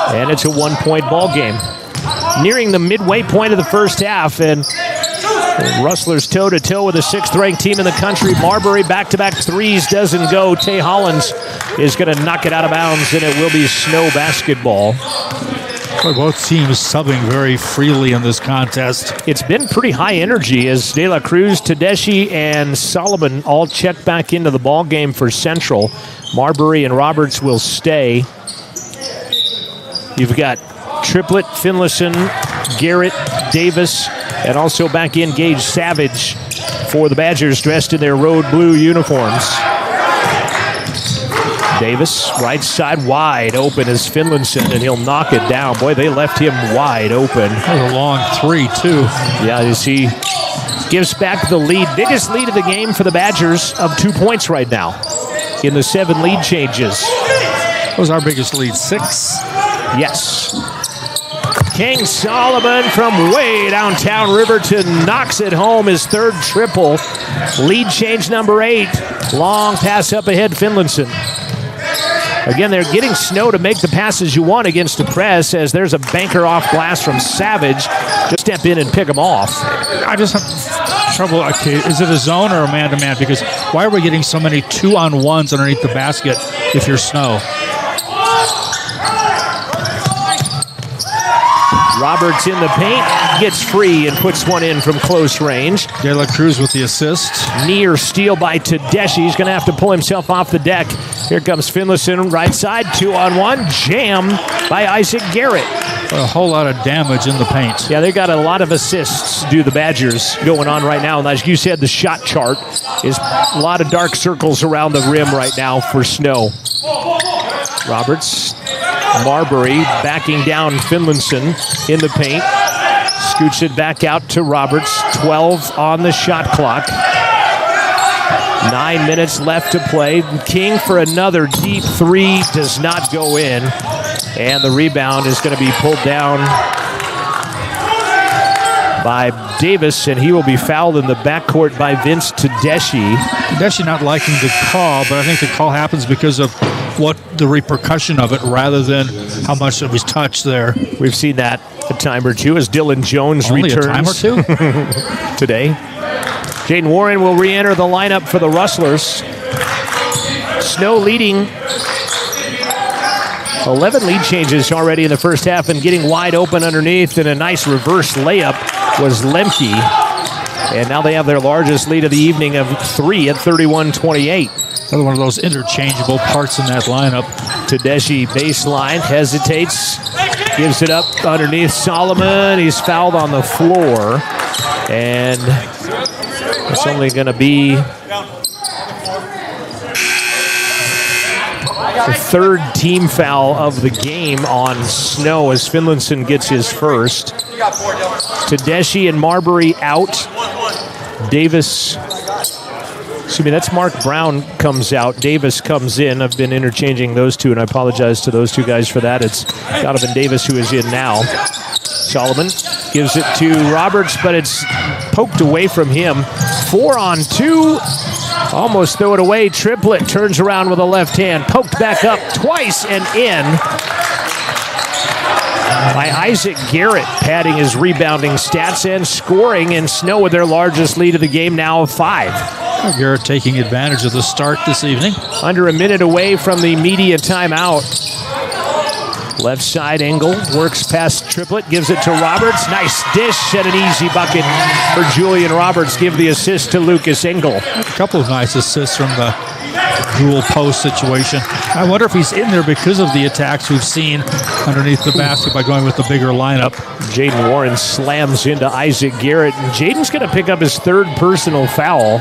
And it's a 1-point ball game. Nearing the midway point of the first half, and Rustlers toe-to-toe with the 6th-ranked team in the country. Marbury back-to-back 3s doesn't go. Tay Hollins is going to knock it out of bounds, and it will be Snow basketball. Both teams subbing very freely in this contest. It's been pretty high energy as De La Cruz, Tedeschi, and Solomon all check back into the ball game for Central. Marbury and Roberts will stay. You've got Triplet, Finlayson, Garrett, Davis, and also back in Gage Savage for the Badgers, dressed in their road blue uniforms. Davis, right side wide open is Finlayson, and he'll knock it down. Boy, they left him wide open. That was a long 3, too. Yeah, you see, gives back the lead. Biggest lead of the game for the Badgers of 2 points right now in the 7 lead changes. That was our biggest lead, 6. Yes. King Solomon from way downtown Riverton knocks it home, his 3rd triple. Lead change number 8. Long pass up ahead, Finlayson. Again, they're getting Snow to make the passes you want against the press, as there's a banker off glass from Savage. Just step in and pick them off. I just have trouble. Okay, is it a zone or a man-to-man? Because why are we getting so many 2-on-1s underneath the basket if you're Snow? Roberts in the paint, gets free and puts one in from close range. De La Cruz with the assist. Near steal by Tedeschi. He's going to have to pull himself off the deck. Here comes Finlayson, right side, 2-on-1. Jam by Isaac Garrett. A whole lot of damage in the paint. Yeah, they got a lot of assists, do the Badgers, going on right now. And as you said, the shot chart is a lot of dark circles around the rim right now for Snow. Roberts, Marbury backing down Finlayson in the paint. Scoots it back out to Roberts. 12 on the shot clock. 9 minutes left to play. King for another deep three, does not go in. And the rebound is going to be pulled down by Davis, and he will be fouled in the backcourt by Vince Tedeschi. Tedeschi not liking the call, but I think the call happens because of what the repercussion of it rather than how much it was touched there. We've seen that a time or two as Dylan Jones Only returns. a time or two? Today. Jaden Warren will re-enter the lineup for the Rustlers. Snow leading 11 lead changes already in the first half and getting wide open underneath, and a nice reverse layup was Lemke. And now they have their largest lead of the evening of 3 at 31-28. Another one of those interchangeable parts in that lineup. Tedeschi baseline, hesitates, gives it up underneath Solomon. He's fouled on the floor, and it's only going to be the third team foul of the game on Snow as Finlayson gets his first. Tedeschi and Marbury out. Davis, that's Mark Brown comes out. Davis comes in. I've been interchanging those two, and I apologize to those two guys for that. It's Donovan Davis who is in now. Solomon gives it to Roberts, but it's poked away from him. 4-on-2. Almost throw it away. Triplett turns around with a left hand. Poked back up twice and in by Isaac Garrett, padding his rebounding stats and scoring, and Snow with their largest lead of the game now of 5. Garrett taking advantage of the start this evening. Under a minute away from the media timeout. Left side, Engel works past Triplett, gives it to Roberts. Nice dish and an easy bucket for Julian Roberts. Give the assist to Lucas Engel. A couple of nice assists from the dual post situation. I wonder if he's in there because of the attacks we've seen underneath the basket by going with the bigger lineup. Jaden Warren slams into Isaac Garrett, and Jaden's going to pick up his third personal foul.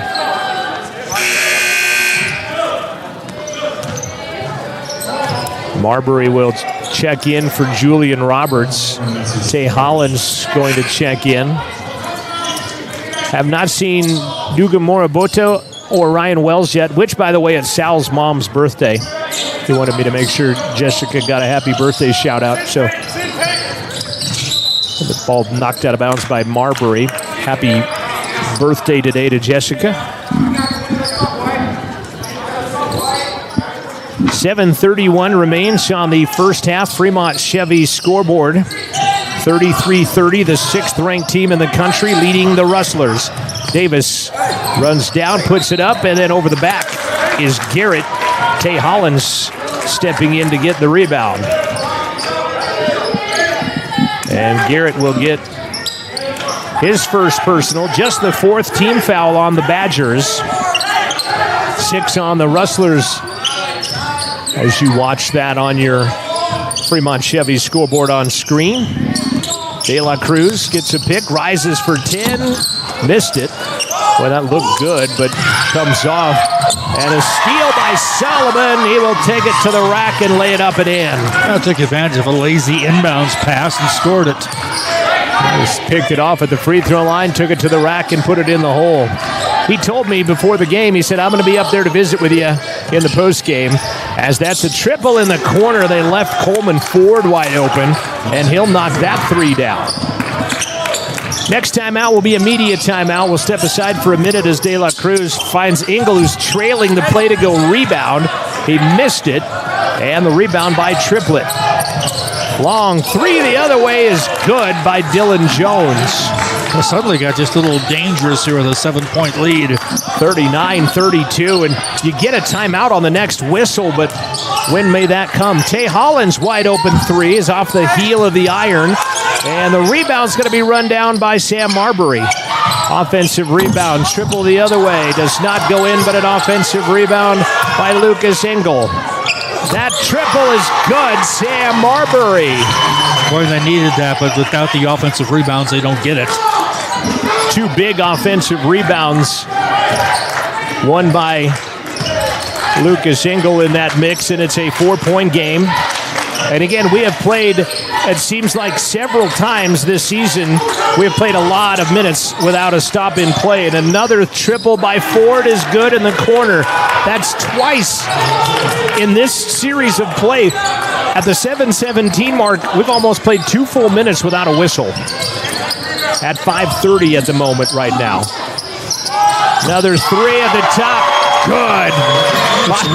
Marbury will check in for Julian Roberts. Tay Hollins going to check in. Have not seen Duga Moraboto or Ryan Wells yet, which, by the way, it's Sal's mom's birthday. He wanted me to make sure Jessica got a happy birthday shout out. So the ball knocked out of bounds by Marbury. Happy birthday today to Jessica. 7:31 remains on the first half. Fremont Chevy scoreboard. 33-30, the 6th-ranked team in the country, leading the Rustlers. Davis runs down, puts it up, and then over the back is Garrett. Tay Hollins stepping in to get the rebound. And Garrett will get his first personal, just the 4th team foul on the Badgers. 6 on the Rustlers. As you watch that on your Fremont Chevy scoreboard on screen. De La Cruz gets a pick, rises for 10, missed it. Well, that looked good, but comes off. And a steal by Solomon. He will take it to the rack and lay it up and in. Took advantage of a lazy inbounds pass and scored it. Just picked it off at the free throw line, took it to the rack and put it in the hole. He told me before the game, he said, I'm going to be up there to visit with you in the post game. As that's a triple in the corner, they left Coleman Ford wide open, and he'll knock that 3 down. Next timeout will be a media timeout. We'll step aside for a minute as De La Cruz finds Engel, who's trailing the play to go rebound. He missed it, and the rebound by Triplett. Long 3 the other way is good by Dylan Jones. Well, suddenly got just a little dangerous here with a 7-point lead. 39-32, and you get a timeout on the next whistle, but when may that come? Tay Hollins' wide open 3 is off the heel of the iron. And the rebound's going to be run down by Sam Marbury. Offensive rebound, triple the other way. Does not go in, but an offensive rebound by Lucas Engel. That triple is good, Sam Marbury. Boy, they needed that, but without the offensive rebounds, they don't get it. 2 big offensive rebounds. One by Lucas Engel in that mix, and it's a 4-point game. And again, we have played, it seems like several times this season, we have played a lot of minutes without a stop in play. And another triple by Ford is good in the corner. That's twice in this series of play. At the 7:17 mark, we've almost played 2 full minutes without a whistle. At 5:30 at the moment right now. Another 3 at the top. Good.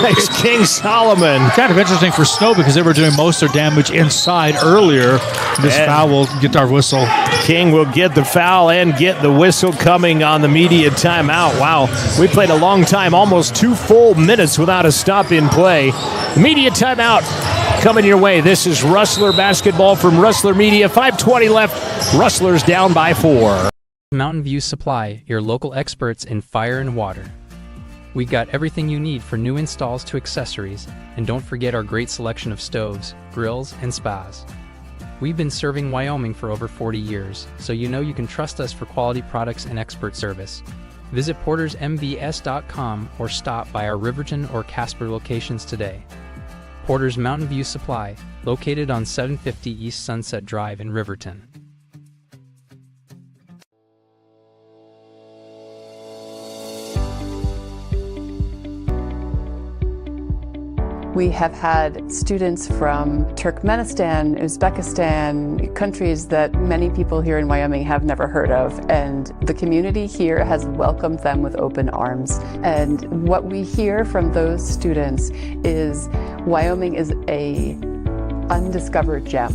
Nice, King Solomon. Kind of interesting for Snow because they were doing most of their damage inside earlier. This foul will get our whistle. King will get the foul and get the whistle coming on the media timeout. Wow, we played a long time, almost 2 full minutes without a stop in play. Media timeout coming your way. This is Rustler basketball from Rustler Media. 5:20 left. Rustlers down by 4. Mountain View Supply, your local experts in fire and water. We got everything you need for new installs to accessories, and don't forget our great selection of stoves, grills, and spas. We've been serving Wyoming for over 40 years, so you know you can trust us for quality products and expert service. Visit portersmvs.com or stop by our Riverton or Casper locations today. Porter's Mountain View Supply, located on 750 East Sunset Drive in Riverton. We have had students from Turkmenistan, Uzbekistan, countries that many people here in Wyoming have never heard of, and the community here has welcomed them with open arms. And what we hear from those students is Wyoming is a undiscovered gem.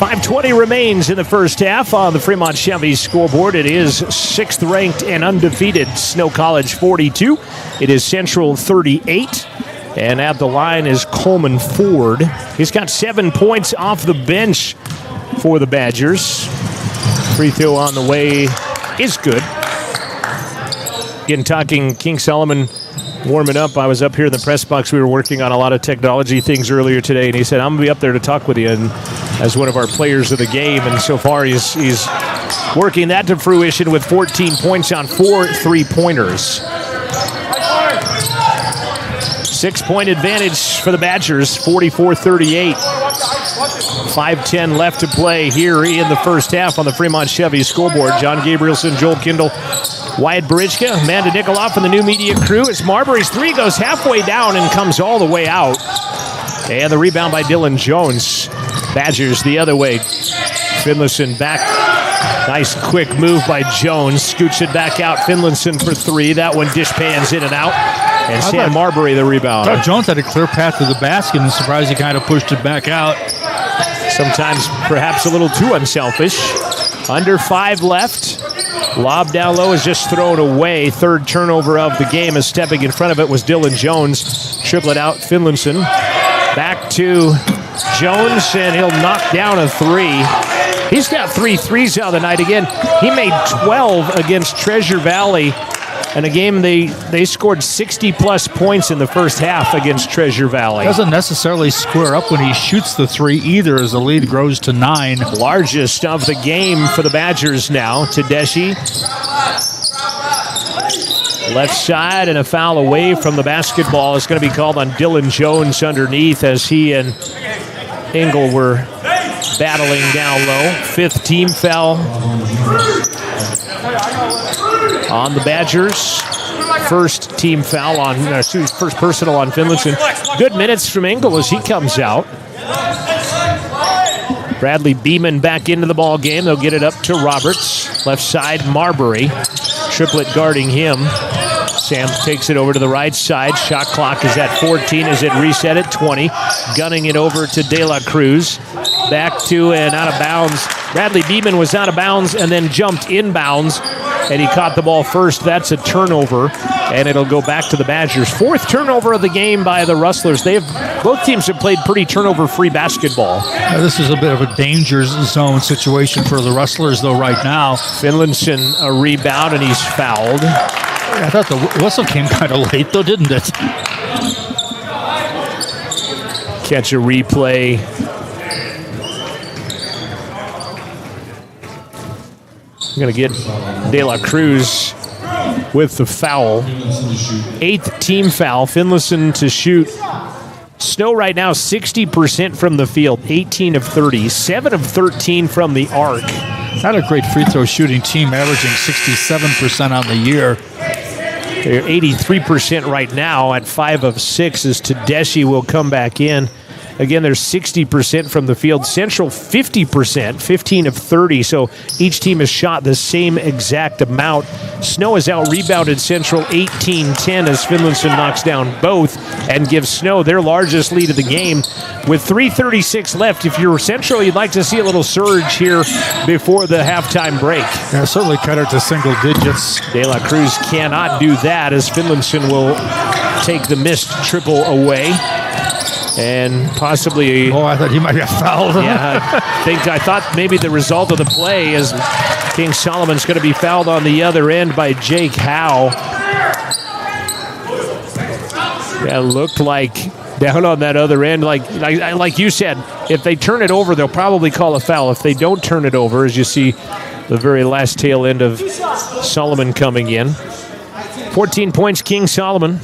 .520 remains in the first half on the Fremont Chevy scoreboard. It is 6th ranked and undefeated Snow College 42. It is Central 38. And at the line is Coleman Ford. He's got 7 points off the bench for the Badgers. Free throw on the way is good. Again, talking King Solomon warming up. I was up here in the press box. We were working on a lot of technology things earlier today, and he said, I'm going to be up there to talk with you and as one of our players of the game. And so far, he's working that to fruition with 14 points on 4 3-pointers. 6-point advantage for the Badgers, 44-38. 5:10 left to play here in the first half on the Fremont Chevy scoreboard. John Gabrielson, Joel Kindle, Wyatt Barichka, Amanda Nikoloff, and the new media crew. As Marbury's 3 goes halfway down and comes all the way out. And the rebound by Dylan Jones. Badgers the other way. Finlayson back. Nice quick move by Jones. Scoots it back out. Finlayson for 3. That one dish pans in and out. And Sam Marbury the rebound. I thought Jones had a clear path to the basket, and surprised he kind of pushed it back out. Sometimes perhaps a little too unselfish. Under 5 left. Lob down low is just thrown away. 3rd turnover of the game as stepping in front of it was Dylan Jones. Dribble it out, Finlayson. Back to Jones, and he'll knock down a 3. He's got 3 threes out of the night. Again, he made 12 against Treasure Valley. In a game, they scored 60-plus points in the first half against Treasure Valley. Doesn't necessarily square up when he shoots the 3 either, as the lead grows to 9. Largest of the game for the Badgers now. Tedeschi. Left side, and a foul away from the basketball is going to be called on Dylan Jones underneath as he and Engel were battling down low. 5th team foul on the Badgers. First team foul on, first personal on Finlayson. Good minutes from Engel as he comes out. Bradley Beeman back into the ball game. They'll get it up to Roberts. Left side, Marbury. Triplet guarding him. Sam takes it over to the right side. Shot clock is at 14 as it reset at 20. Gunning it over to De La Cruz. Back to and out of bounds. Bradley Beeman was out of bounds and then jumped inbounds. and he caught the ball first. That's a turnover, and it'll go back to the Badgers. 4th turnover of the game by the Rustlers. Both teams have played pretty turnover-free basketball. This is a bit of a danger zone situation for the Rustlers, though, right now. Finlinson a rebound, and he's fouled. I thought the whistle came kind of late, though, didn't it? Catch a replay. I'm going to get De La Cruz with the foul. 8th team foul. Finlayson to shoot. Snow right now 60% from the field, 18 of 30, 7 of 13 from the arc. Not a great free throw shooting team, averaging 67% on the year. They're 83% right now at 5 of 6 as Tedeschi will come back in. Again, they're 60% from the field. Central 50%, 15 of 30. So each team has shot the same exact amount. Snow has out-rebounded Central 18-10 as Finlayson knocks down both and gives Snow their largest lead of the game. With 3:36 left, if you're Central, you'd like to see a little surge here before the halftime break. Yeah, certainly cut it to single digits. De La Cruz cannot do that as Finlayson will take the missed triple away. And possibly... Oh, I thought he might have fouled. Yeah, I thought maybe the result of the play is King Solomon's going to be fouled on the other end by Jake Howe. Yeah, looked like down on that other end, like you said, if they turn it over, they'll probably call a foul. If they don't turn it over, as you see the very last tail end of Solomon coming in. 14 points, King Solomon.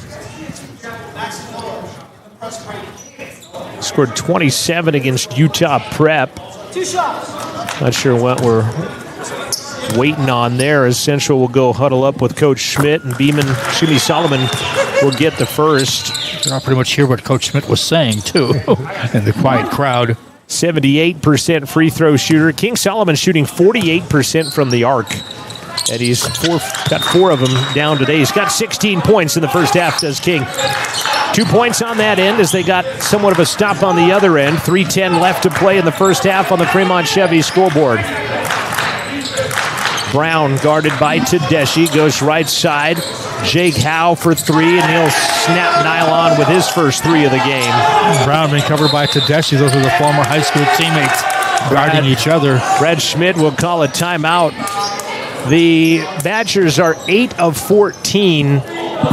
Scored 27 against Utah Prep. Not sure what we're waiting on there as Central will go huddle up with Coach Schmidt and Solomon will get the first. You can pretty much hear what Coach Schmidt was saying, too, in the quiet crowd. 78% free throw shooter. King Solomon shooting 48% from the arc. And he's got 4 of them down today. He's got 16 points in the first half, does King. 2 points on that end as they got somewhat of a stop on the other end. 3:10 left to play in the first half on the Fremont Chevy scoreboard. Brown guarded by Tedeschi, goes right side. Jake Howe for 3, and he'll snap nylon with his first 3 of the game. Brown being covered by Tedeschi. Those are the former high school teammates guarding each other. Brad Schmidt will call a timeout. The Badgers are 8 of 14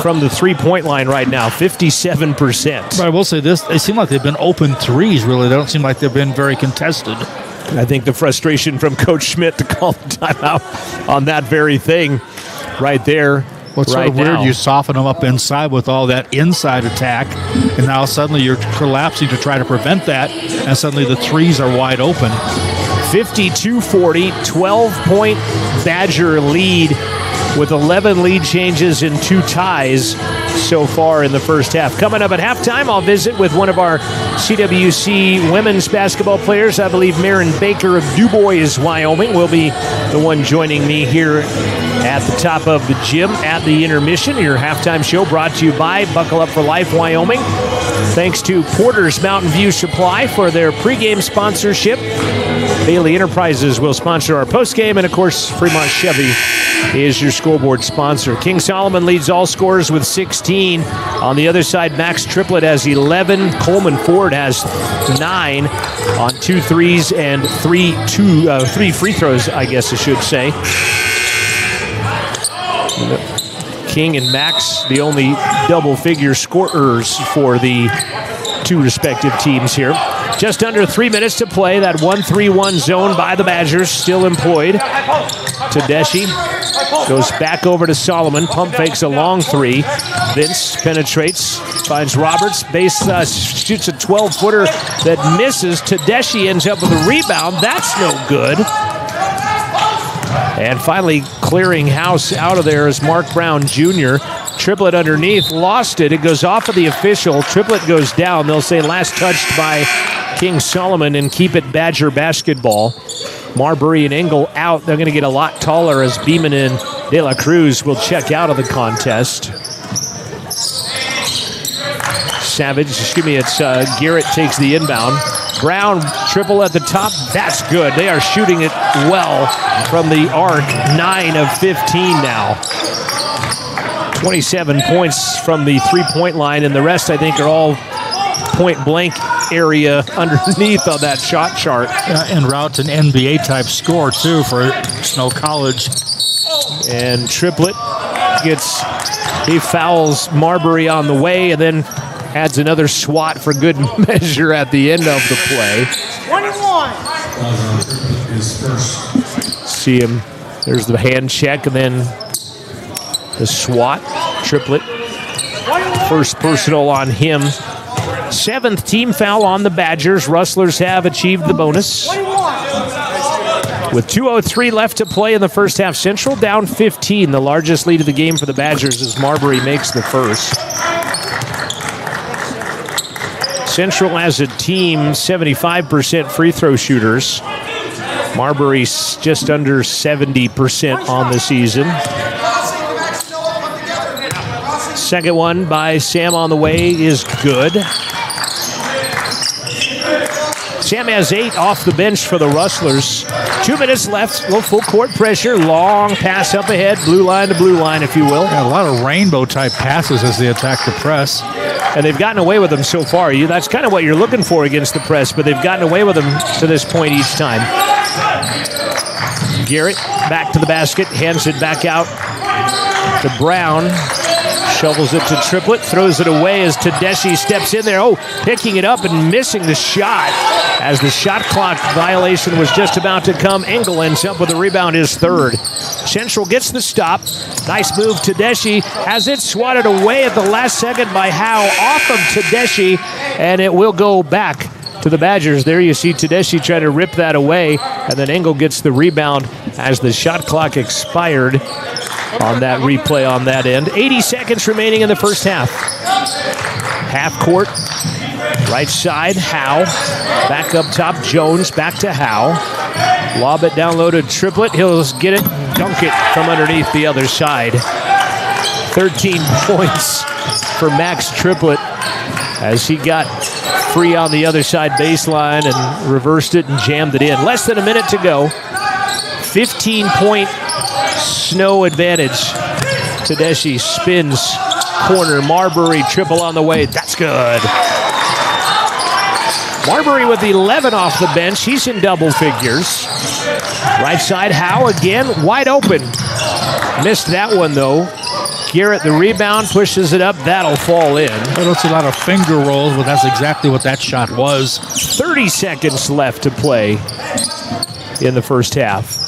from the three-point line right now, 57%. But I will say this, they seem like they've been open threes, really. They don't seem like they've been very contested. I think the frustration from Coach Schmidt to call the timeout on that very thing right there. What's sort of weird, you soften them up inside with all that inside attack, and now suddenly you're collapsing to try to prevent that, and suddenly the threes are wide open. 52-40, 12-point Badger lead with 11 lead changes and 2 ties so far in the first half. Coming up at halftime, I'll visit with one of our CWC women's basketball players. I believe Marin Baker of DuBois, Wyoming, will be the one joining me here at the top of the gym at the intermission. Your halftime show brought to you by Buckle Up for Life, Wyoming. Thanks to Porter's Mountain View Supply for their pregame sponsorship. Bailey Enterprises will sponsor our postgame, and of course, Fremont Chevy is your scoreboard sponsor. King Solomon leads all scorers with 16. On the other side, Max Triplett has 11. Coleman Ford has 9 on 2 threes and 3 free throws, I guess I should say. King and Max, the only double-figure scorers for the 2 respective teams here. Just under 3 minutes to play. That 1-3-1 zone by the Badgers still employed. Tedeschi goes back over to Solomon. Pump fakes a long 3. Vince penetrates, finds Roberts. Base shoots a 12-footer that misses. Tedeschi ends up with a rebound. That's no good. And finally clearing house out of there is Mark Brown Jr. Triplett underneath, lost it. It goes off of the official. Triplett goes down. They'll say last touched by King Solomon and keep it Badger basketball. Marbury and Engel out. They're going to get a lot taller as Beeman and De La Cruz will check out of the contest. Garrett takes the inbound. Brown, triple at the top. That's good. They are shooting it well from the arc. 9 of 15 now. 27 points from the three-point line, and the rest, I think, are all point-blank area underneath on that shot chart. En route an NBA-type score, too, for Snow College. And Triplett he fouls Marbury on the way and then adds another swat for good measure at the end of the play. 21. See him. There's the hand check and then the swat. Triplett. First personal on him. 7th team foul on the Badgers. Rustlers have achieved the bonus. With 2:03 left to play in the first half, Central down 15. The largest lead of the game for the Badgers as Marbury makes the first. Central as a team, 75% free throw shooters. Marbury's just under 70% on the season. Second one by Sam on the way is good. Sam has 8 off the bench for the Rustlers. 2 minutes left, little full court pressure, long pass up ahead, blue line to blue line, if you will. Yeah, a lot of rainbow-type passes as they attack the press. And they've gotten away with them so far. That's kind of what you're looking for against the press, but they've gotten away with them to this point each time. Garrett back to the basket, hands it back out to Brown. Shovels it to Triplett, throws it away as Tedeschi steps in there. Oh, picking it up and missing the shot as the shot clock violation was just about to come. Engel ends up with a rebound, his third. Central gets the stop. Nice move, Tedeschi has it swatted away at the last second by Howe off of Tedeschi, and it will go back to the Badgers. There you see Tedeschi try to rip that away, and then Engel gets the rebound as the shot clock expired on that replay on that end. 80 seconds remaining in the first half. Half court, right side, Howe. Back up top, Jones, back to Howe. Lob it down low to Triplett. He'll get it, dunk it from underneath the other side. 13 points for Max Triplett as he got free on the other side baseline and reversed it and jammed it in. Less than a minute to go. 15-point Snow advantage. Tedeschi spins corner. Marbury triple on the way. That's good. Marbury with 11 off the bench. He's in double figures. Right side, Howe again, wide open. Missed that one though. Garrett the rebound, pushes it up. That'll fall in. It looks a lot of finger rolls, but that's exactly what that shot was. 30 seconds left to play in the first half.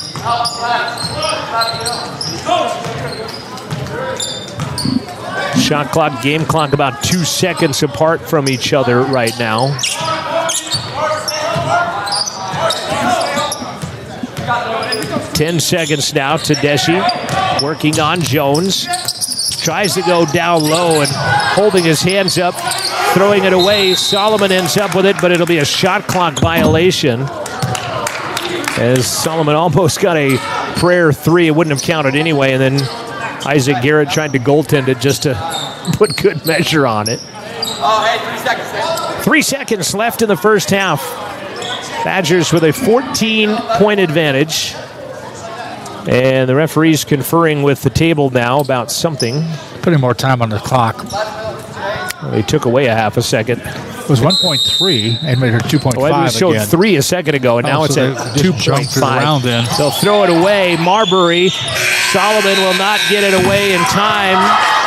Shot clock, game clock about 2 seconds apart from each other right now. Ten seconds now. Tedeschi working on Jones. Tries to go down low and holding his hands up, throwing it away. Solomon ends up with it, but it'll be a shot clock violation. As Solomon almost got a prayer three. It wouldn't have counted anyway, and then Isaac Garrett tried to goaltend it just to put good measure on it. 3 seconds left in the first half. Badgers with a 14-point advantage. And the referee's conferring with the table now about something. Putting more time on the clock. Well, they took away a half a second. It was 1.3 and made her 2.5 well, we showed again. 3 a second ago, and now it's at 2.5. They'll throw it away. Marbury. Solomon will not get it away in time.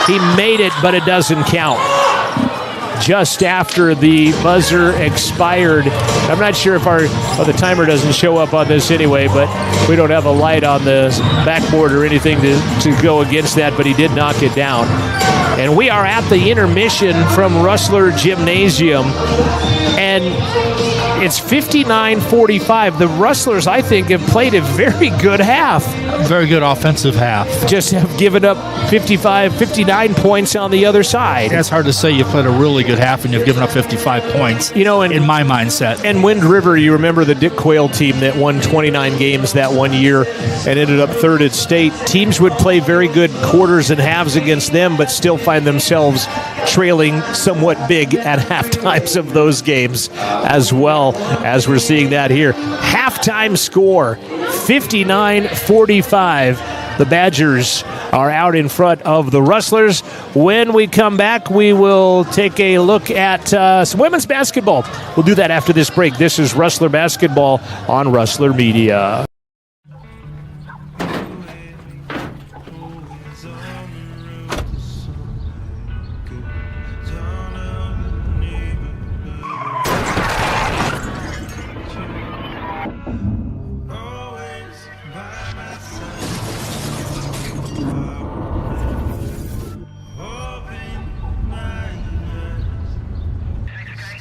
He made it, but it doesn't count. Just after the buzzer expired. I'm not sure if the timer doesn't show up on this anyway, but we don't have a light on the backboard or anything to go against that, but he did knock it down. And we are at the intermission from Rustler Gymnasium, and it's 59-45. The Rustlers, I think, have played a very good half. Very good offensive half. Just have given up 59 points on the other side. Yeah, it's hard to say you've played a really good half and you've given up 55 points, in my mindset. And Wind River, you remember the Dick Quayle team that won 29 games that one year and ended up third at state. Teams would play very good quarters and halves against them, but still find themselves trailing somewhat big at halftimes of those games as well, as we're seeing that here. Halftime score, 59-45. The Badgers are out in front of the Rustlers. When we come back, we will take a look at some women's basketball. We'll do that after this break. This is Rustler Basketball on Rustler Media.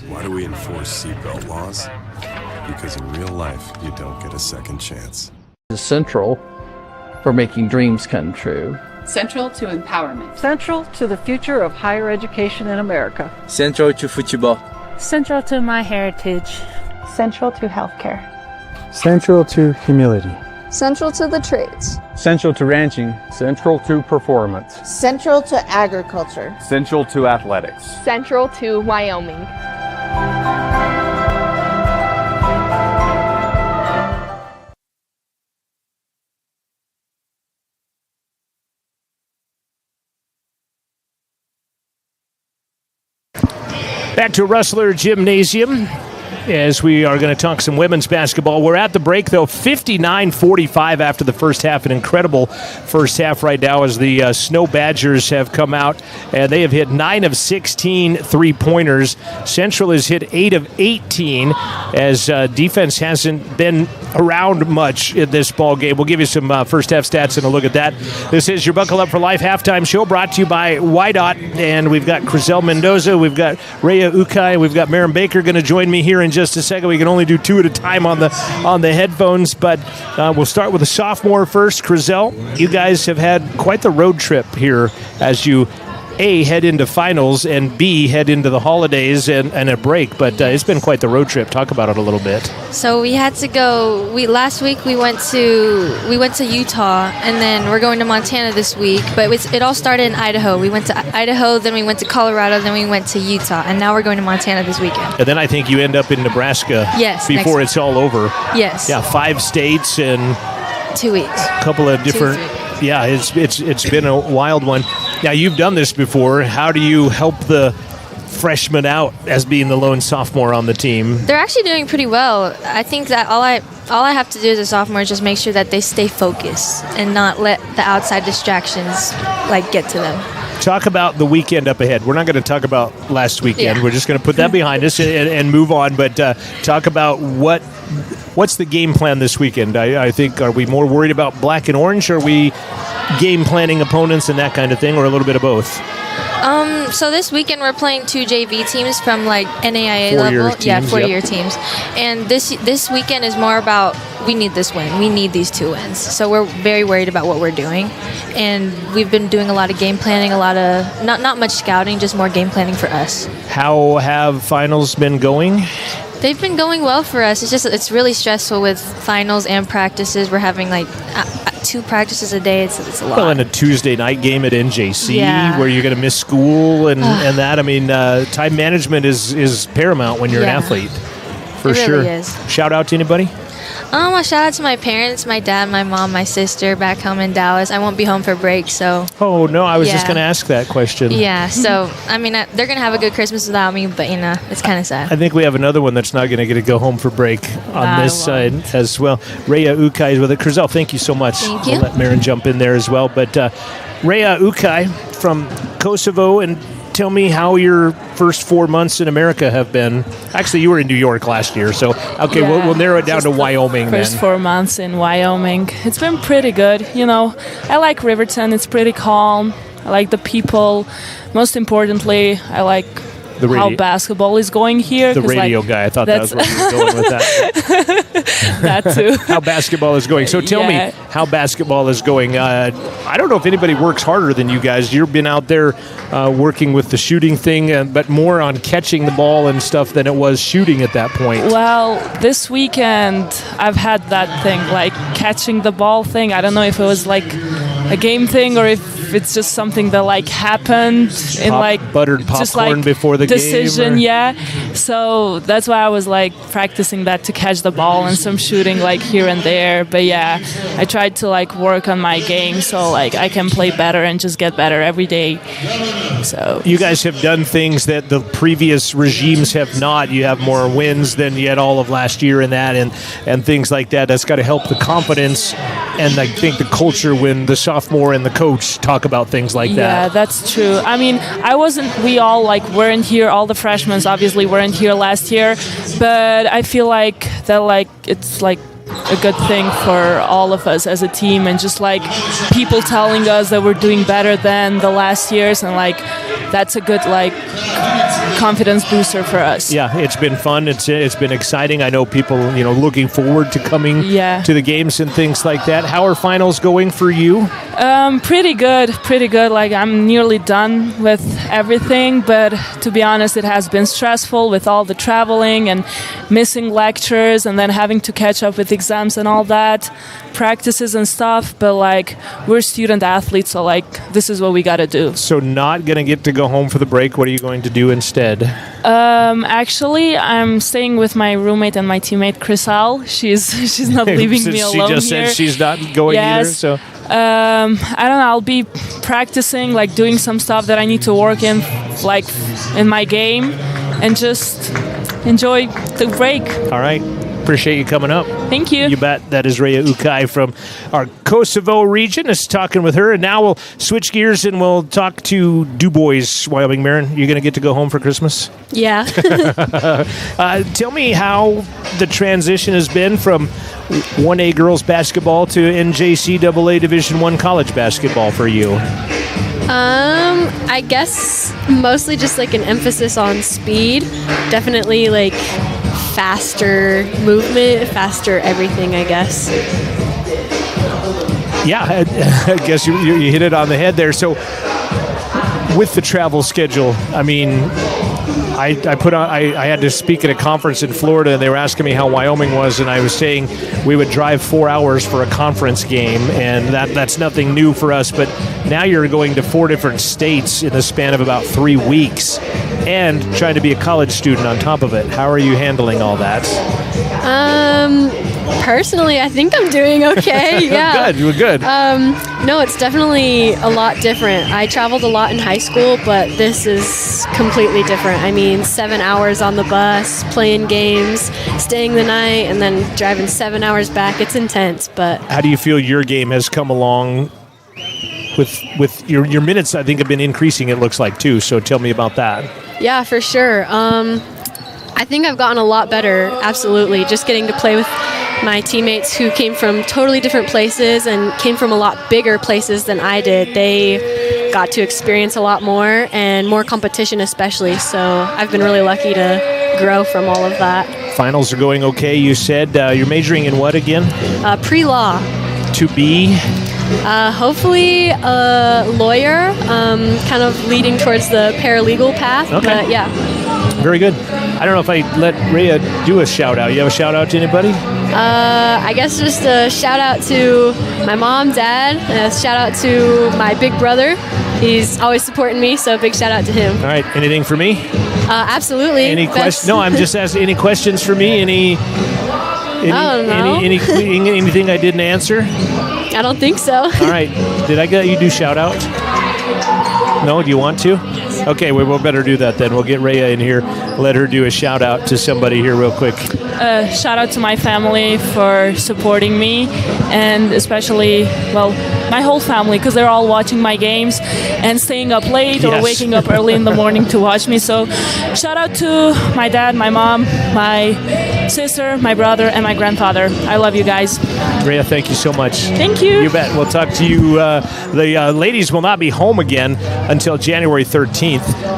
Why do we enforce seatbelt laws? Because in real life, you don't get a second chance. Is central for making dreams come true. Central to empowerment. Central to the future of higher education in America. Central to football. Central to my heritage. Central to healthcare. Central to humility. Central to the trades. Central to ranching. Central to performance. Central to agriculture. Central to athletics. Central to Wyoming. Back to Rustler Gymnasium as we are going to talk some women's basketball. We're at the break, though, 59-45 after the first half. An incredible first half right now as the Snow Badgers have come out, and they have hit 9 of 16 three-pointers. Central has hit 8 of 18 as defense hasn't been around much in this ball game. We'll give you some first half stats and a look at that. This is your Buckle Up for Life halftime show brought to you by YDOT, and we've got Crizel Mendoza, we've got Rhea Ukai, we've got Maren Baker going to join me here in just a second. We can only do 2 at a time on the headphones, but we'll start with a sophomore first. Crizel, you guys have had quite the road trip here as you A, head into finals, and B, head into the holidays and a break, but it's been quite the road trip. Talk about it a little bit. So we had to go. Last week we went to Utah, and then we're going to Montana this week. But it all started in Idaho. We went to Idaho, then we went to Colorado, then we went to Utah, and now we're going to Montana this weekend. And then I think you end up in Nebraska. Yes, before it's all over. Yes. Yeah, 5 states and 2 weeks. A couple of different. Yeah, it's been a wild one. Now, you've done this before. How do you help the freshmen out as being the lone sophomore on the team? They're actually doing pretty well. I think that all I have to do as a sophomore is just make sure that they stay focused and not let the outside distractions get to them. Talk about the weekend up ahead. We're not going to talk about last weekend. Yeah. We're just going to put that behind us and move on. But talk about what's the game plan this weekend. I think, are we more worried about black and orange? Or are we game planning opponents and that kind of thing, or a little bit of both? So this weekend we're playing 2 JV teams from NAIA Four-year level. teams, 4-year teams. And this weekend is more about we need this win. We need these 2 wins. So we're very worried about what we're doing. And we've been doing a lot of game planning, a lot of not much scouting, just more game planning for us. How have finals been going? They've been going well for us. It's really stressful with finals and practices. We're having 2 practices a day. It's a lot. Well, in a Tuesday night game at NJC, Yeah. where you're going to miss school and that. I mean, time management is paramount when you're an athlete, for It really sure. is. Shout out to anybody? A shout out to my parents, my dad, my mom, my sister back home in Dallas. I won't be home for break, so. Oh no, I was just Yeah. going to ask that question. Yeah, so I mean, they're gonna have a good Christmas without me, but it's kind of sad. I think we have another one that's not going to get to go home for break on this side as well. Rhea Ukai is with it. Crizel, thank you so much. Thank you. We'll let Maren jump in there as well. But Rhea Ukai from Kosovo, and tell me how your first 4 months in America have been. Actually, you were in New York last year, so okay, Yeah, we'll narrow it down to Wyoming then. First 4 months in Wyoming. It's been pretty good. I like Riverton. It's pretty calm. I like the people. Most importantly, I like how basketball is going here. The radio guy. I thought that was where you were going with that. That too. How basketball is going. So tell me how basketball is going. I don't know if anybody works harder than you guys. You've been out there working with the shooting thing, but more on catching the ball and stuff than it was shooting at that point. Well, this weekend I've had that thing, catching the ball thing. I don't know if it was a game thing or if if it's just something that like happened in like buttered just popcorn like before the decision, game. yeah. So that's why I was like practicing that to catch the ball and some shooting like here and there. But yeah, I tried to like work on my game so like I can play better and just get better every day. So you guys have done things that the previous regimes have not. You have more wins than you had all of last year in that, and things like that. That's got to help the confidence and I think the culture when the sophomore and the coach talk about things like that. Yeah, that's true. I mean, we all like weren't here. All the freshmen obviously weren't here last year, but I feel like that like it's like a good thing for all of us as a team, and just like people telling us that we're doing better than the last years, and like that's a good like confidence booster for us. Yeah, it's been fun. It's been exciting. I know people, looking forward to coming to the games and things like that. How are finals going for you? Pretty good. Like I'm nearly done with everything, but to be honest, it has been stressful with all the traveling and missing lectures and then having to catch up with exams and all that, practices and stuff. But like we're student athletes, so like this is what we got to do. So not going to get to go home for the break. What are you going to do instead? Actually, I'm staying with my roommate and my teammate Chriselle. She's not leaving me alone here. She just said she's not going either. So I don't know. I'll be practicing, like doing some stuff that I need to work in, like in my game, and just enjoy the break. All right. Appreciate you coming up. Thank you. You bet. That is Rhea Ukai from our Kosovo region. Is talking with her, and now we'll switch gears and we'll talk to DuBois, Wyoming. Marin, you're going to get to go home for Christmas? Yeah. Tell me how the transition has been from 1A girls basketball to NJCAA Division I college basketball for you. I guess mostly just like an emphasis on speed. Definitely like faster movement, faster everything, I guess. Yeah, I guess you hit it on the head there. So with the travel schedule, I mean, I had to speak at a conference in Florida, and they were asking me how Wyoming was, and I was saying we would drive 4 hours for a conference game, and that's nothing new for us. But now you're going to 4 different states in the span of about 3 weeks, and trying to be a college student on top of it. How are you handling all that? Personally, I think I'm doing okay. Yeah. Good. You're good. No, it's definitely a lot different. I traveled a lot in high school, but this is completely different. I mean, 7 hours on the bus, playing games, staying the night, and then driving 7 hours back. It's intense, but... How do you feel your game has come along with your minutes? I think have been increasing, it looks like, too. So tell me about that. Yeah, for sure. I think I've gotten a lot better, absolutely. Just getting to play with my teammates who came from totally different places and came from a lot bigger places than I did. They got to experience a lot more and more competition especially. So I've been really lucky to grow from all of that. Finals are going okay, you said. You're majoring in what again? Pre-law. To be? Hopefully a lawyer, kind of leading towards the paralegal path. Okay. But yeah. Very good. I don't know if I let Rhea do a shout-out. You have a shout-out to anybody? I guess just a shout-out to my mom, dad, a shout-out to my big brother. He's always supporting me, so a big shout-out to him. All right. Anything for me? Absolutely. Any questions? No, I'm just asking. Any questions for me? I don't know. Anything I didn't answer? I don't think so. All right. Did I get you do shout-out? No? Do you want to? Okay, we'll better do that then. We'll get Rhea in here, let her do a shout out to somebody here real quick. Shout out to my family for supporting me, and especially, well, my whole family, because they're all watching my games and staying up late or waking up early in the morning to watch me. So shout out to my dad, my mom, my sister, my brother, and my grandfather. I love you guys. Rhea, thank you so much. Thank you. You bet. We'll talk to you. The ladies will not be home again until January 13th,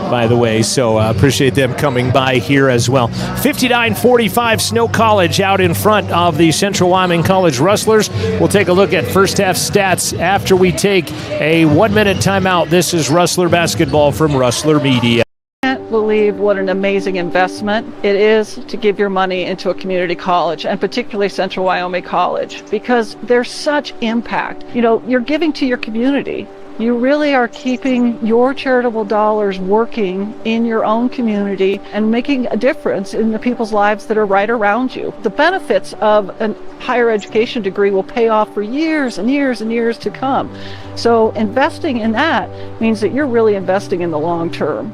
by the way, so appreciate them coming by here as well. 59-45 Snow College out in front of the Central Wyoming College Rustlers. We'll take a look at first half stats after we take a 1-minute timeout. This is Rustler Basketball from Rustler Media. I can't believe what an amazing investment it is to give your money into a community college, and particularly Central Wyoming College, because there's such impact. You know, you're giving to your community. You really are keeping your charitable dollars working in your own community and making a difference in the people's lives that are right around you. The benefits of a higher education degree will pay off for years and years and years to come. So investing in that means that you're really investing in the long term.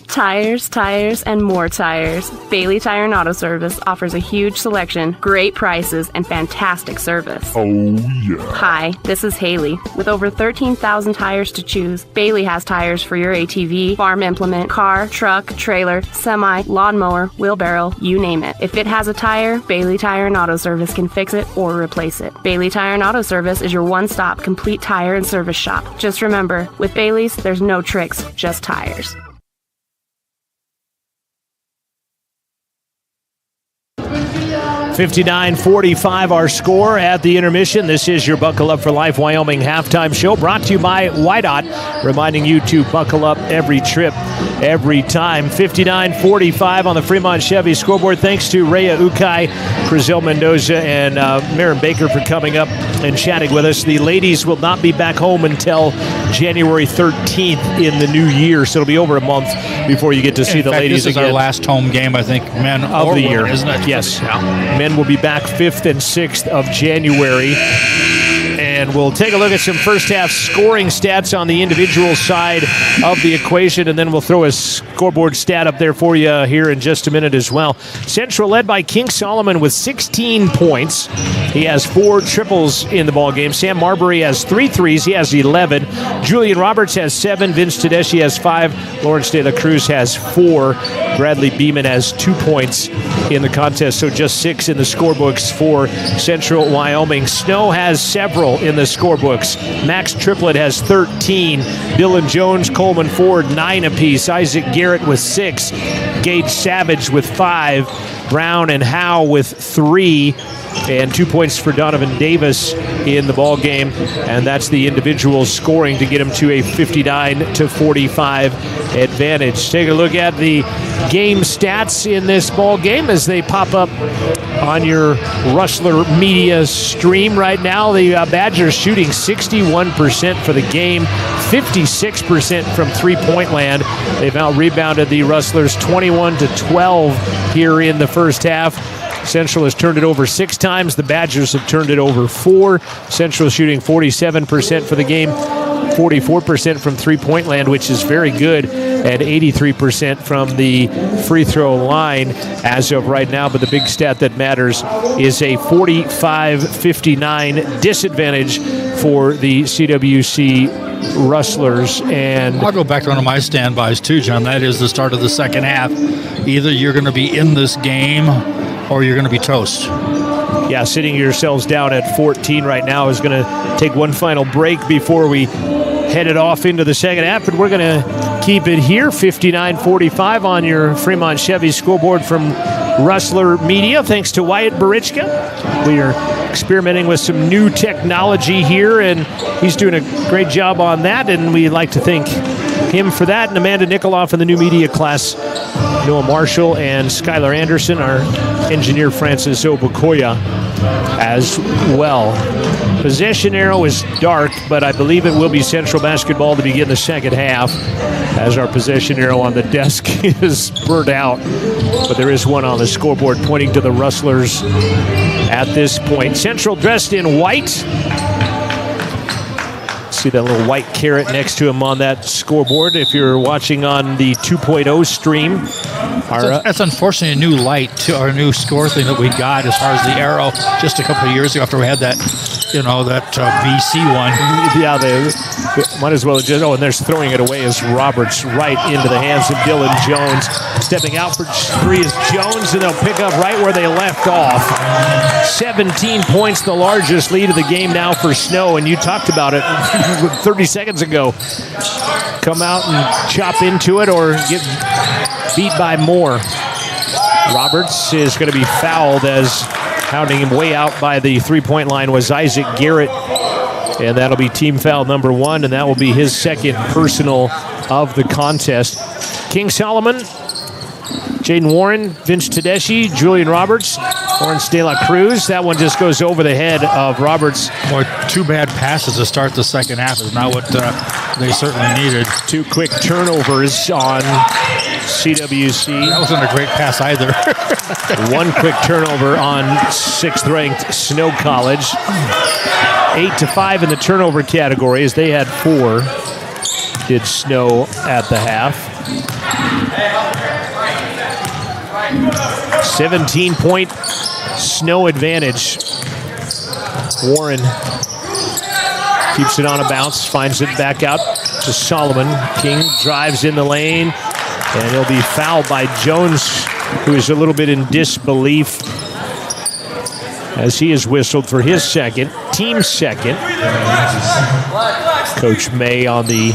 Tires, tires, and more tires. Bailey Tire and Auto Service offers a huge selection, great prices, and fantastic service. Oh, yeah. Hi, this is Haley. With over 13,000 tires to choose, Bailey has tires for your ATV, farm implement, car, truck, trailer, semi, lawnmower, wheelbarrow, you name it. If it has a tire, Bailey Tire and Auto Service can fix it or replace it. Bailey Tire and Auto Service is your one-stop complete tire and service shop. Just remember, with Bailey's, there's no tricks, just tires. 59-45 our score at the intermission. This is your Buckle Up for Life Wyoming halftime show, brought to you by YDOT, reminding you to buckle up every trip, every time. 59-45 on the Fremont Chevy scoreboard. Thanks to Rhea Ukai, Brazil Mendoza, and Maren Baker for coming up and chatting with us. The ladies will not be back home until January 13th in the new year, so it'll be over a month before you get to see the ladies again. This is our last home game, I think, men of the year, isn't it? Yes. Men will be back 5th and 6th of January. And we'll take a look at some first half scoring stats on the individual side of the equation, and then we'll throw a scoreboard stat up there for you here in just a minute as well. Central led by King Solomon with 16 points. He has 4 triples in the ball game. Sam Marbury has 3 threes. He has 11. Julian Roberts has 7. Vince Tedeschi has 5. Lawrence De La Cruz has 4. Bradley Beeman has 2 points in the contest, so just 6 in the scorebooks for Central Wyoming. Snow has several in the scorebooks. Max Triplett has 13. Dylan Jones, Coleman Ford, 9 apiece. Isaac Garrett with 6. Gage Savage with 5. Brown and Howe with 3. And 2 points for Donovan Davis in the ball game, and that's the individual scoring to get him to a 59-45 advantage. Take a look at the game stats in this ball game as they pop up on your Rustler Media stream right now. The Badgers shooting 61% for the game, 56% from three-point land. They've out-rebounded the Rustlers 21-12 here in the first half. Central has turned it over 6 times. The Badgers have turned it over 4. Central shooting 47% for the game, 44% from three-point land, which is very good, and 83% from the free throw line as of right now. But the big stat that matters is a 45-59 disadvantage for the CWC Rustlers. And I'll go back to one of my standbys too, John. That is the start of the second half. Either you're going to be in this game or you're going to be toast. Yeah, sitting yourselves down at 14 right now is going to take one final break before we head it off into the second half, but we're going to keep it here, 59-45 on your Fremont Chevy scoreboard from Rustler Media. Thanks to Wyatt Barichka. We are experimenting with some new technology here, and he's doing a great job on that, and we'd like to thank him for that. And Amanda Nikoloff in the new media class, Noah Marshall, and Skylar Anderson, our engineer Francis Obukoya as well. Possession arrow is dark, but I believe it will be Central basketball to begin the second half, as our possession arrow on the desk is burnt out. But there is one on the scoreboard pointing to the Rustlers at this point. Central dressed in white. See that little white carrot next to him on that scoreboard if you're watching on the 2.0 stream. That's unfortunately a new light to our new score thing that we got as far as the arrow just a couple of years ago after we had that, that VC one. Yeah, they might as well just, and they're throwing it away as Roberts right into the hands of Dylan Jones. Stepping out for 3 is Jones, and they'll pick up right where they left off. 17 points, the largest lead of the game now for Snow, and you talked about it 30 seconds ago. Come out and chop into it or get beat by more. Roberts is going to be fouled, as pounding him way out by the three-point line was Isaac Garrett. And that'll be team foul number 1, and that will be his second personal of the contest. King Solomon Jaden Warren, Vince Tedeschi, Julian Roberts, Lawrence De La Cruz. That one just goes over the head of Roberts. Boy, 2 bad passes to start the second half is not what they certainly needed. 2 quick turnovers on CWC. That wasn't a great pass either. 1 quick turnover on 6th-ranked Snow College. 8-5 in the turnover category as they had 4. Did Snow at the half. 17-point Snow advantage. Warren keeps it on a bounce, finds it back out to Solomon. King drives in the lane, and he'll be fouled by Jones, who is a little bit in disbelief as he is whistled for his second, team second. Coach May on the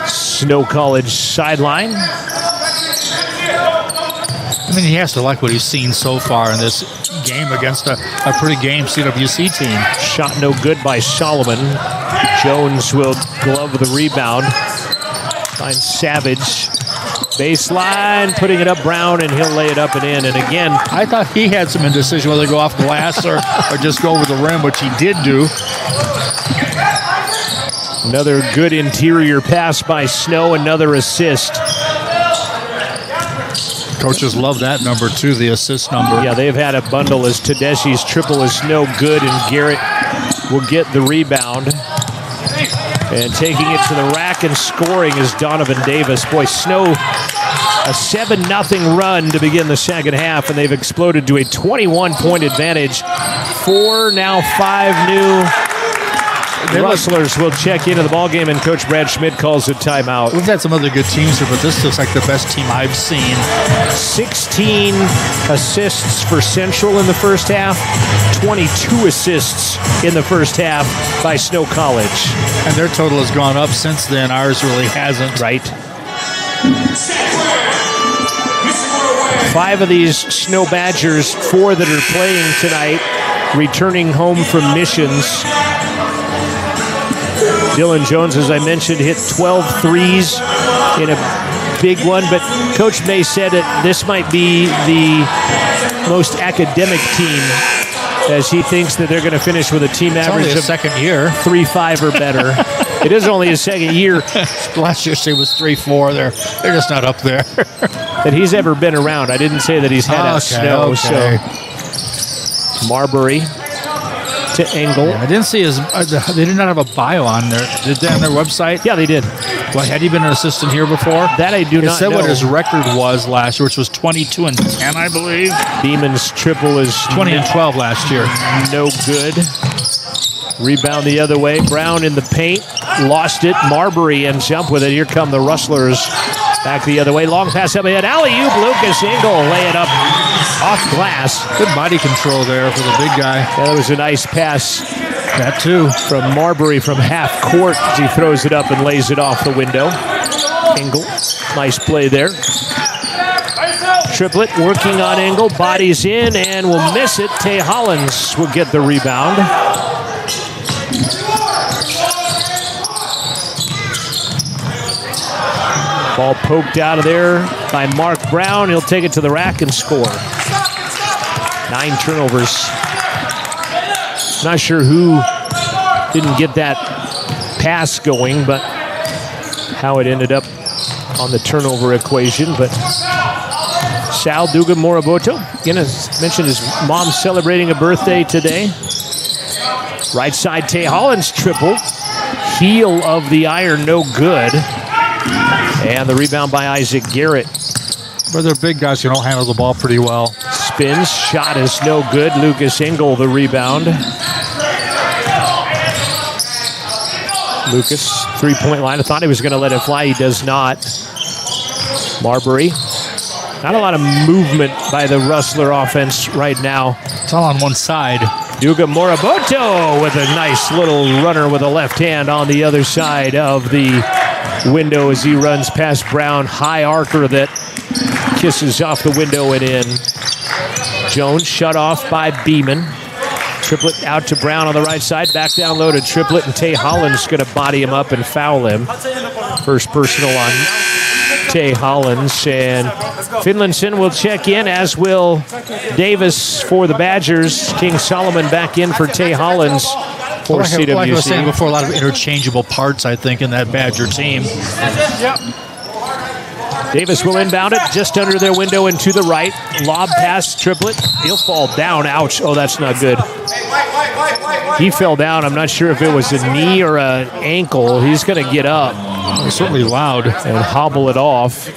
Snow College sideline. I mean, he has to like what he's seen so far in this game against a pretty game CWC team. Shot no good by Solomon. Jones will glove the rebound. Finds Savage. Baseline, putting it up Brown, and he'll lay it up and in. And again, I thought he had some indecision whether to go off glass or just go over the rim, which he did do. Another good interior pass by Snow, another assist. Coaches love that number too, the assist number. Yeah, they've had a bundle as Tedeschi's triple is no good, and Garrett will get the rebound. And taking it to the rack and scoring is Donovan Davis. Boy, Snow, a 7-0 run to begin the second half, and they've exploded to a 21-point advantage. 4, now 5 new Rustlers will check into the ballgame, and Coach Brad Schmidt calls a timeout. We've had some other good teams here, but this looks like the best team I've seen. 16 assists for Central in the first half, 22 assists in the first half by Snow College. And their total has gone up since then. Ours really hasn't. Right. 5 of these Snow Badgers, 4 that are playing tonight, returning home from missions. Dylan Jones, as I mentioned, hit 12 threes in a big one, but Coach May said that this might be the most academic team, as he thinks that they're going to finish with a team average of second year 3-5 or better. It is only his second year. Last year it was 3-4. They're just not up there. That he's ever been around. I didn't say that he's had a Snow. Okay. So Marbury to Engel. Yeah, I didn't see his. They did not have a bio on there. Did they on their website? Yeah, they did. Well, had he been an assistant here before? That I do not know. It said what his record was last year, which was 22-10, I believe. Beeman's triple is 20-12 last year. No good. Rebound the other way. Brown in the paint. Lost it. Marbury ends up with it. Here come the Rustlers. Back the other way. Long pass up ahead. Alley-oop. Lucas Engel lay it up off glass. Good body control there for the big guy. Yeah, that was a nice pass. That too. From Marbury from half court as he throws it up and lays it off the window. Engel. Nice play there. Triplett working on Engel. Bodies in and will miss it. Tay Hollins will get the rebound. Ball poked out of there by Mark Brown. He'll take it to the rack and score. 9 turnovers. Not sure who didn't get that pass going, but how it ended up on the turnover equation. But Sal Duga Moroboto, again, as mentioned, his mom celebrating a birthday today. Right side, Tay Hollins triple. Heel of the iron, no good. And the rebound by Isaac Garrett. But they're big guys who don't handle the ball pretty well. Spins, shot is no good. Lucas Engel, the rebound. Lucas, three-point line. I thought he was going to let it fly. He does not. Marbury. Not a lot of movement by the Rustler offense right now. It's all on one side. Duga Moroboto with a nice little runner with a left hand on the other side of the window as he runs past Brown. High arcer that kisses off the window and in. Jones shut off by Beeman. Triplett out to Brown on the right side. Back down low to Triplett, and Tay Hollins going to body him up and foul him. First personal on Tay Hollins. And Finlayson will check in, as will Davis for the Badgers. King Solomon back in for Tay Hollins for CWC. Like I was saying before, a lot of interchangeable parts, I think, in that Badger team. Davis will inbound it just under their window and to the right. Lob pass, Triplett. He'll fall down. Ouch. Oh, that's not good. He fell down. I'm not sure if it was a knee or an ankle. He's going to get up. It's certainly loud. And hobble it off.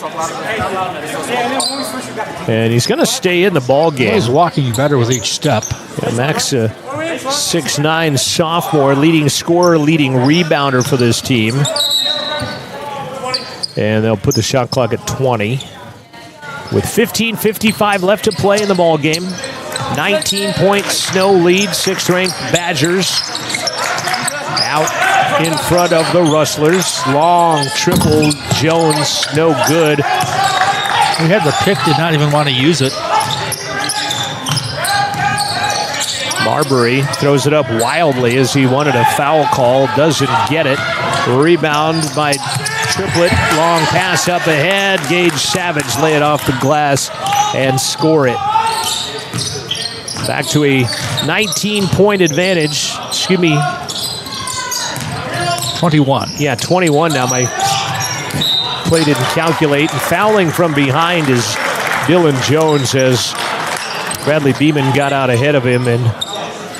And he's going to stay in the ball game. He's walking better with each step. Yeah, Max, 6'9" sophomore, leading scorer, leading rebounder for this team. And they'll put the shot clock at 20. With 15:55 left to play in the ball game. 19-point Snow lead, 6th-ranked Badgers. Out in front of the Rustlers. Long triple, Jones, no good. He had the pick, did not even want to use it. Marbury throws it up wildly as he wanted a foul call. Doesn't get it. Rebound by Triplett. Long pass up ahead. Gage Savage lay it off the glass and score it. Back to a 19-point advantage. Excuse me. 21. Yeah, 21 now. My play didn't calculate. And fouling from behind is Dylan Jones as Bradley Beeman got out ahead of him. And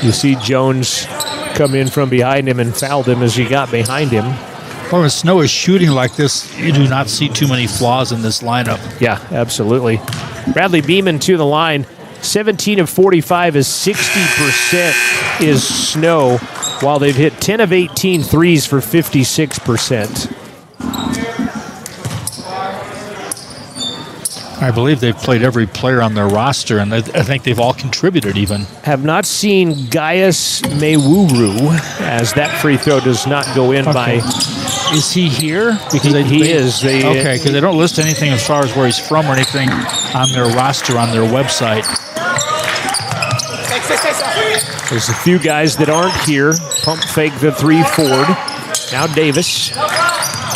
you see Jones come in from behind him and fouled him as he got behind him. Well, when Snow is shooting like this, you do not see too many flaws in this lineup. Yeah, absolutely. Bradley Beeman to the line. 17 of 45 is 60% is Snow, while they've hit 10 of 18 threes for 56%. I believe they've played every player on their roster, and I think they've all contributed even. Have not seen Gaius Mewuru, as that free throw does not go in by... Is he here? Because he is. Okay, because they don't list anything as far as where he's from or anything on their roster, on their website. There's a few guys that aren't here. Pump fake the 3 forward. Now Davis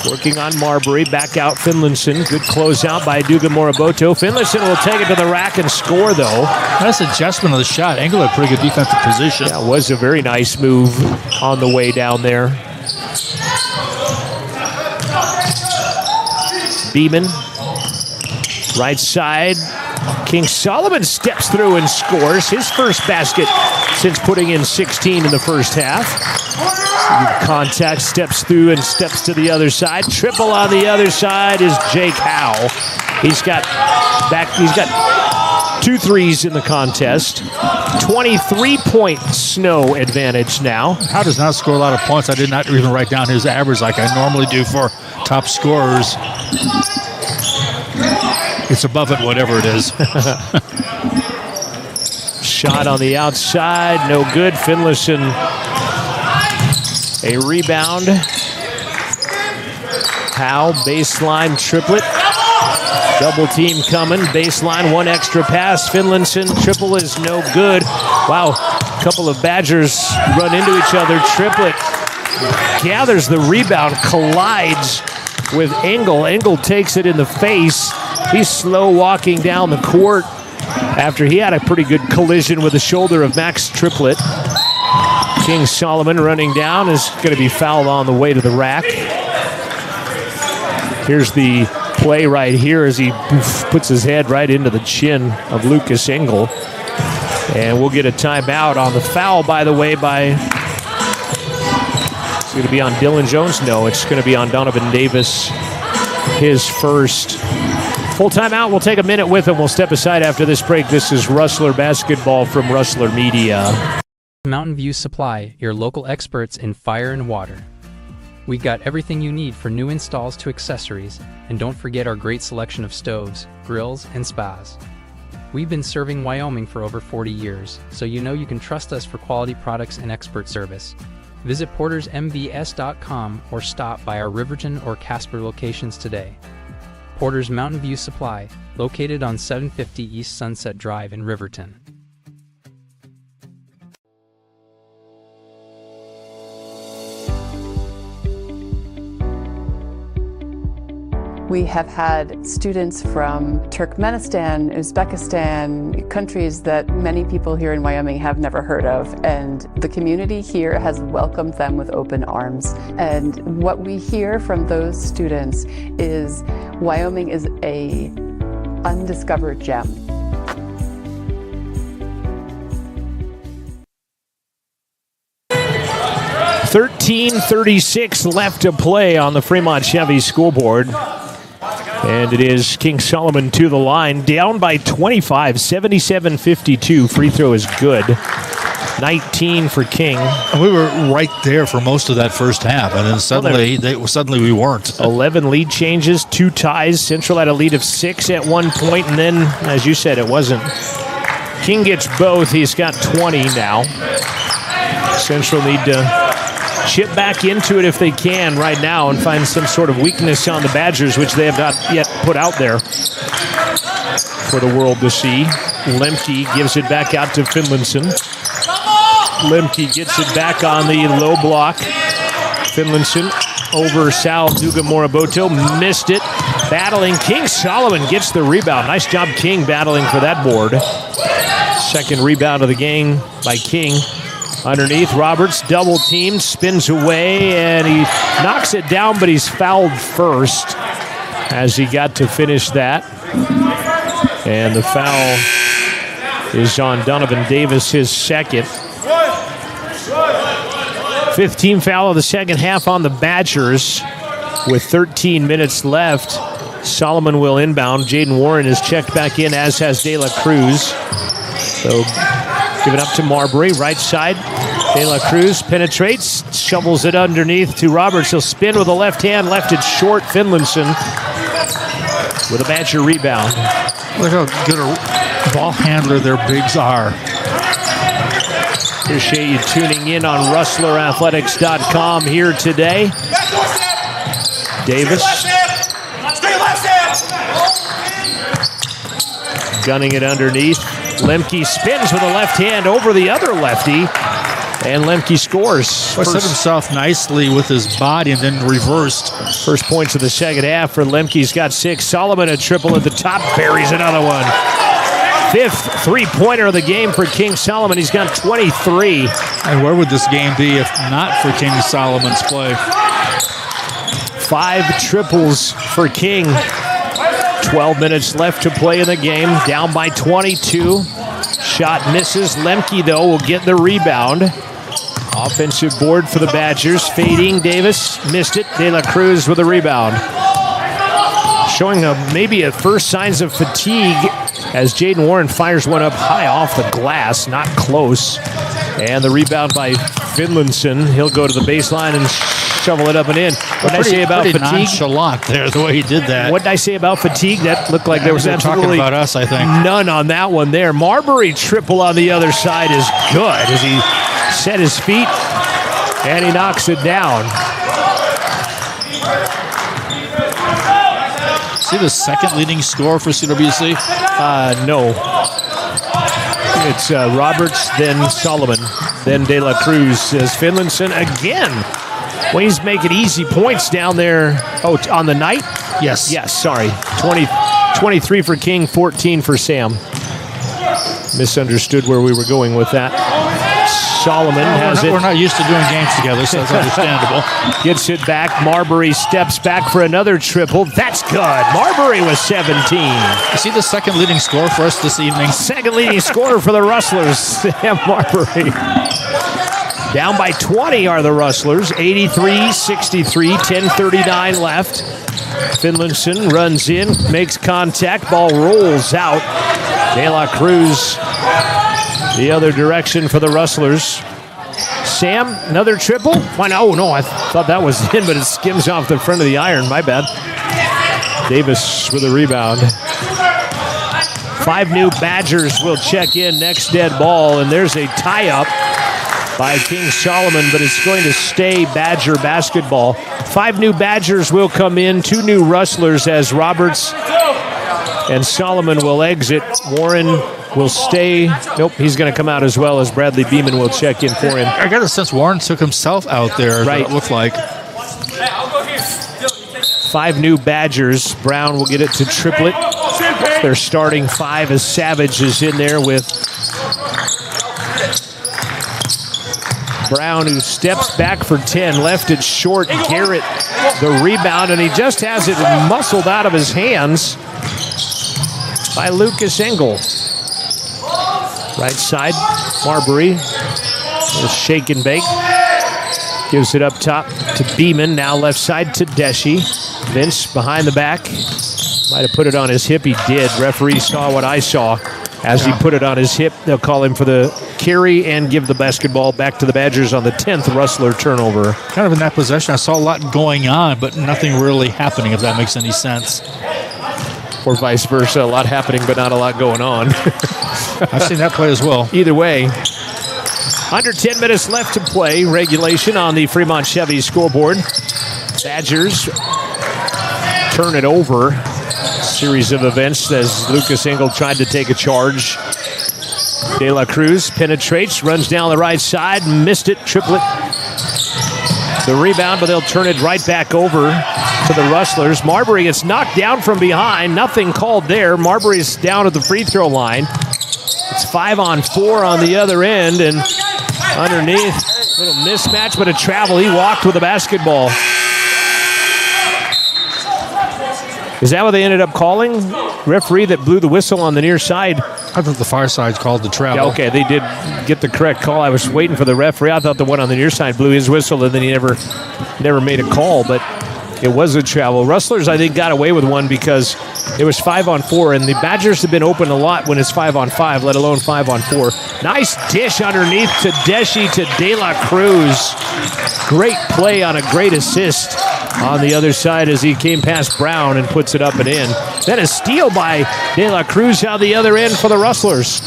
working on Marbury. Back out Finlayson. Good closeout by Duga Moriboto. Finlayson will take it to the rack and score, though. Nice adjustment of the shot. Engel had pretty good defensive position. That was a very nice move on the way down there. Beeman, right side. King Solomon steps through and scores his first basket since putting in 16 in the first half. Contact, steps through and steps to the other side. Triple on the other side is Jake Howe. He's got 2 threes in the contest. 23-point Snow advantage now. Howe does not score a lot of points. I did not even write down his average like I normally do for top scorers. It's above it, whatever it is. Shot on the outside, no good. Finlayson, a rebound. Howe, baseline triplet. Double team coming, baseline, 1 extra pass. Finlayson, triple is no good. Wow, a couple of Badgers run into each other. Triplett gathers the rebound, collides with Engel. Engel takes it in the face. He's slow walking down the court after he had a pretty good collision with the shoulder of Max Triplett. King Solomon running down is going to be fouled on the way to the rack. Here's the play right here as he puts his head right into the chin of Lucas Engel. And we'll get a timeout on the foul, by the way, by... It's going to be on Dylan Jones. No, it's going to be on Donovan Davis. His first full timeout. We'll take a minute with him. We'll step aside after this break. This is Rustler Basketball from Rustler Media. Mountain View Supply, your local experts in fire and water. We got everything you need for new installs to accessories, and don't forget our great selection of stoves, grills, and spas. We've been serving Wyoming for over 40 years, so you know you can trust us for quality products and expert service. Visit portersmbs.com or stop by our Riverton or Casper locations today. Porter's Mountain View Supply, located on 750 East Sunset Drive in Riverton. We have had students from Turkmenistan, Uzbekistan, countries that many people here in Wyoming have never heard of, and the community here has welcomed them with open arms. And what we hear from those students is Wyoming is a undiscovered gem. $13:36 left to play on the Fremont Chevy scoreboard. And it is King Solomon to the line, down by 25, 77-52. Free throw is good. 19 for King. We were right there for most of that first half, and then suddenly we weren't. 11 lead changes, 2 ties. Central had a lead of 6 at one point, and then, as you said, it wasn't. King gets both. He's got 20 now. Central need to chip back into it if they can right now and find some sort of weakness on the Badgers, which they have not yet put out there for the world to see. Lemke gives it back out to Finlayson. Lemke gets it back on the low block. Finlayson over Sal Duga-Moroboto. Missed it. Battling. King Solomon gets the rebound. Nice job, King, battling for that board. Second rebound of the game by King. Underneath, Roberts double teamed, spins away, and he knocks it down, but he's fouled first as he got to finish that. And the foul is on Donovan Davis, his second. 15 foul of the second half on the Badgers with 13 minutes left. Solomon will inbound. Jaden Warren is checked back in, as has De La Cruz. So give it up to Marbury, right side. De La Cruz penetrates, shovels it underneath to Roberts. He'll spin with the left hand, left it short. Finlayson with a Badger rebound. Look how good a ball handler their bigs are. Appreciate you tuning in on RustlerAthletics.com here today. Davis gunning it underneath. Lemke spins with a left hand over the other lefty, and Lemke scores. Set himself nicely with his body and then reversed. First points of the second half for Lemke. He's got 6. Solomon a triple at the top, buries another one. 5th three-pointer of the game for King Solomon. He's got 23. And where would this game be if not for King Solomon's play? 5 triples for King. 12 minutes left to play in the game. Down by 22. Shot misses. Lemke, though, will get the rebound. Offensive board for the Badgers. Fading. Davis missed it. De La Cruz with a rebound. Showing maybe at first signs of fatigue as Jaden Warren fires one up high off the glass. Not close. And the rebound by Finlayson. He'll go to the baseline and shovel it up and in. What did I say about fatigue? Nonchalant there, the way he did that. What did I say about fatigue? That looked like there was absolutely talking about us, I think. None on that one there. Marbury triple on the other side is good as he set his feet and he knocks it down. See the second leading scorer for CWC? No. It's Roberts, then Solomon, then De La Cruz. As Finlayson again. Well, he's making easy points down there. Oh, on the night? Yes. Yes, sorry. 23 for King, 14 for Sam. Misunderstood where we were going with that. Solomon has it. We're not used to doing games together, so that's understandable. Gets it back. Marbury steps back for another triple. That's good. Marbury was 17. You see the second leading scorer for us this evening? Second leading scorer for the Rustlers, Sam Marbury. Down by 20 are the Rustlers. 83-63, 10:39 left. Finlayson runs in, makes contact, ball rolls out. De La Cruz the other direction for the Rustlers. Sam, another triple? Why no, I thought that was in, but it skims off the front of the iron. My bad. Davis with a rebound. 5 new Badgers will check in next dead ball, and there's a tie-up by King Solomon, but it's going to stay Badger basketball. 5 new Badgers will come in, 2 new Rustlers as Roberts and Solomon will exit. Warren will stay. Nope, he's going to come out as well as Bradley Beeman will check in for him. I got a sense Warren took himself out there, right. It looked like. 5 new Badgers. Brown will get it to Triplett. Their starting 5 as Savage is in there with Brown, who steps back for 10, left it short. Garrett, the rebound, and he just has it muscled out of his hands by Lucas Engel. Right side, Marbury, a shake and bake. Gives it up top to Beeman, now left side to Deshi. Vince behind the back, might have put it on his hip, he did. Referee saw what I saw. As he put it on his hip, they'll call him for the carry and give the basketball back to the Badgers on the 10th Rustler turnover. Kind of in that possession, I saw a lot going on, but nothing really happening, if that makes any sense. Or vice versa, a lot happening, but not a lot going on. I've seen that play as well. Either way, under 10 minutes left to play, regulation on the Fremont Chevy scoreboard. Badgers turn it over. Series of events as Lucas Engel tried to take a charge. De La Cruz penetrates, runs down the right side, missed it. Triplett the rebound, but they'll turn it right back over to the Rustlers. Marbury gets knocked down from behind. Nothing called there. Marbury's down at the free throw line. It's 5-on-4 on the other end, and underneath, little mismatch, but a travel. He walked with the basketball. Is that what they ended up calling? Referee that blew the whistle on the near side. I thought the far side called the travel. Yeah, okay, they did get the correct call. I was waiting for the referee. I thought the one on the near side blew his whistle, and then he never made a call, but it was a travel. Rustlers, I think, got away with one because it was 5-on-4, and the Badgers have been open a lot when it's 5-on-5, let alone 5-on-4. Nice dish underneath to Deshi to De La Cruz. Great play on a great assist on the other side as he came past Brown and puts it up and in. Then a steal by De La Cruz out the other end for the Rustlers.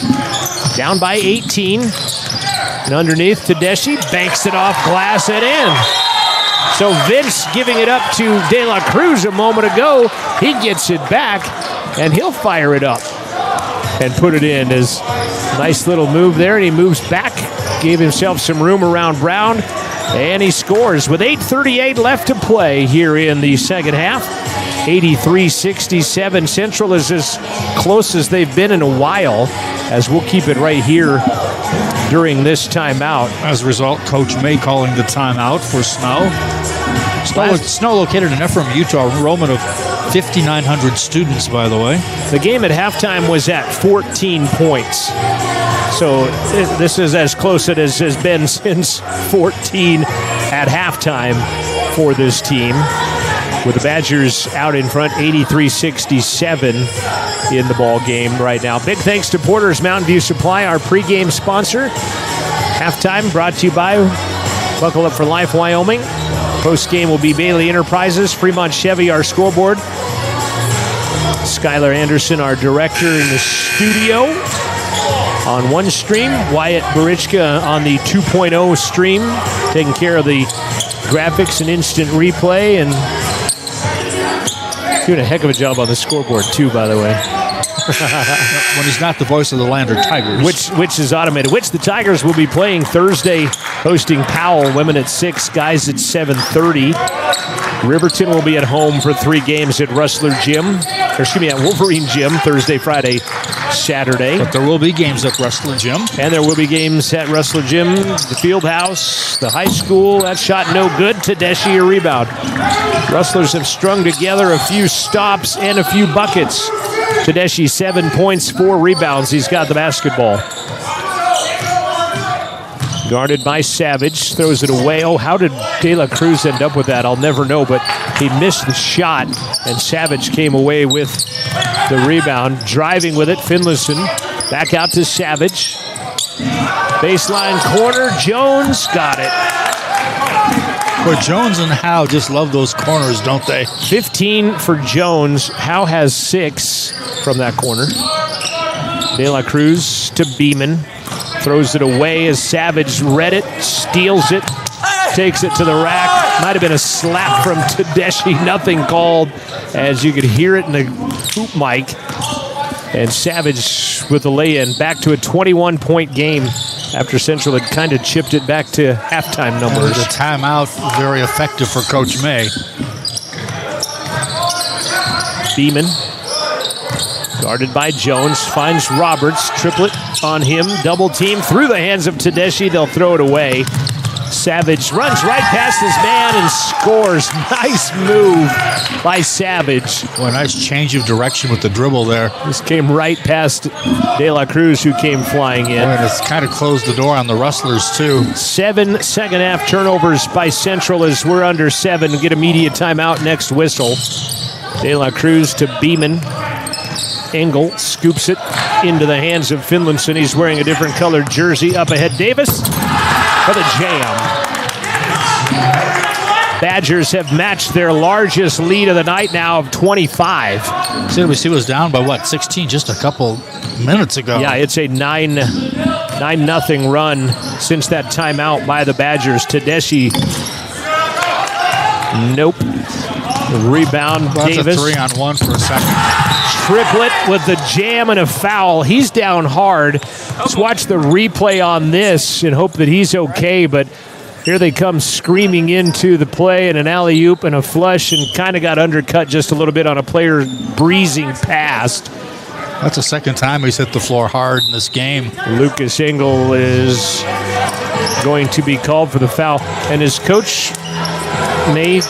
Down by 18. And underneath to Deshi, banks it off glass and in. So Vince giving it up to De La Cruz a moment ago. He gets it back, and he'll fire it up and put it in. As nice little move there, and he moves back, gave himself some room around Brown, and he scores with 8:38 left to play here in the second half. 83-67. Central is as close as they've been in a while, as we'll keep it right here during this timeout. As a result, Coach May calling the timeout for Snow. Snow located in Ephraim, Utah, enrollment of 5,900 students, by the way. The game at halftime was at 14 points. So this is as close as it has been since 14 at halftime for this team. With the Badgers out in front, 83-67 in the ball game right now. Big thanks to Porter's Mountain View Supply, our pregame sponsor. Halftime brought to you by Buckle Up for Life, Wyoming. Post-game will be Bailey Enterprises, Fremont Chevy, our scoreboard. Skylar Anderson, our director in the studio. On one stream, Wyatt Barichka on the 2.0 stream, taking care of the graphics and instant replay, and doing a heck of a job on the scoreboard too, by the way. When he's not the voice of the Lander Tigers. Which is automated. Which the Tigers will be playing Thursday, hosting Powell. Women at 6, guys at 7:30. Riverton will be at home for 3 games at Rustler Gym. At Wolverine Gym, Thursday, Friday, Saturday. But there will be games at Rustler Gym. And there will be games at Rustler Gym, the field house, the high school. That shot no good. Tedeschi a rebound. Rustlers have strung together a few stops and a few buckets. Tedeschi 7 points, 4 rebounds. He's got the basketball. Guarded by Savage, throws it away. Oh, how did De La Cruz end up with that? I'll never know, but he missed the shot, and Savage came away with the rebound. Driving with it, Finlayson. Back out to Savage. Baseline corner, Jones got it. But Jones and Howe just love those corners, don't they? 15 for Jones. Howe has 6 from that corner. De La Cruz to Beeman. Throws it away as Savage read it, steals it, takes it to the rack. Might have been a slap from Tedeschi. Nothing called, as you could hear it in the hoop mic. And Savage with the lay-in. Back to a 21-point game after Central had kind of chipped it back to halftime numbers. The timeout, very effective for Coach May. Beeman. Guarded by Jones. Finds Roberts. Triplet on him. Double team through the hands of Tedeschi. They'll throw it away. Savage runs right past his man and scores. Nice move by Savage. Well, a nice change of direction with the dribble there. This came right past De La Cruz, who came flying in. And it's kind of closed the door on the Rustlers, too. 7 second-half turnovers by Central as we're under 7. Get immediate timeout next whistle. De La Cruz to Beeman. Engel scoops it into the hands of Finlayson. He's wearing a different colored jersey. Up ahead, Davis for the jam. Badgers have matched their largest lead of the night now of 25. CWC was down by, 16 just a couple minutes ago. Yeah, it's a 9-0 run since that timeout by the Badgers. Tedeschi. Nope. Rebound, Davis. That's a 3-on-1 for a second. Triplet with the jam and a foul. He's down hard. Let's watch the replay on this and hope that he's okay, but here they come screaming into the play and an alley-oop and a flush and kind of got undercut just a little bit on a player breezing past. That's the second time he's hit the floor hard in this game. Lucas Engel is going to be called for the foul. And is Coach May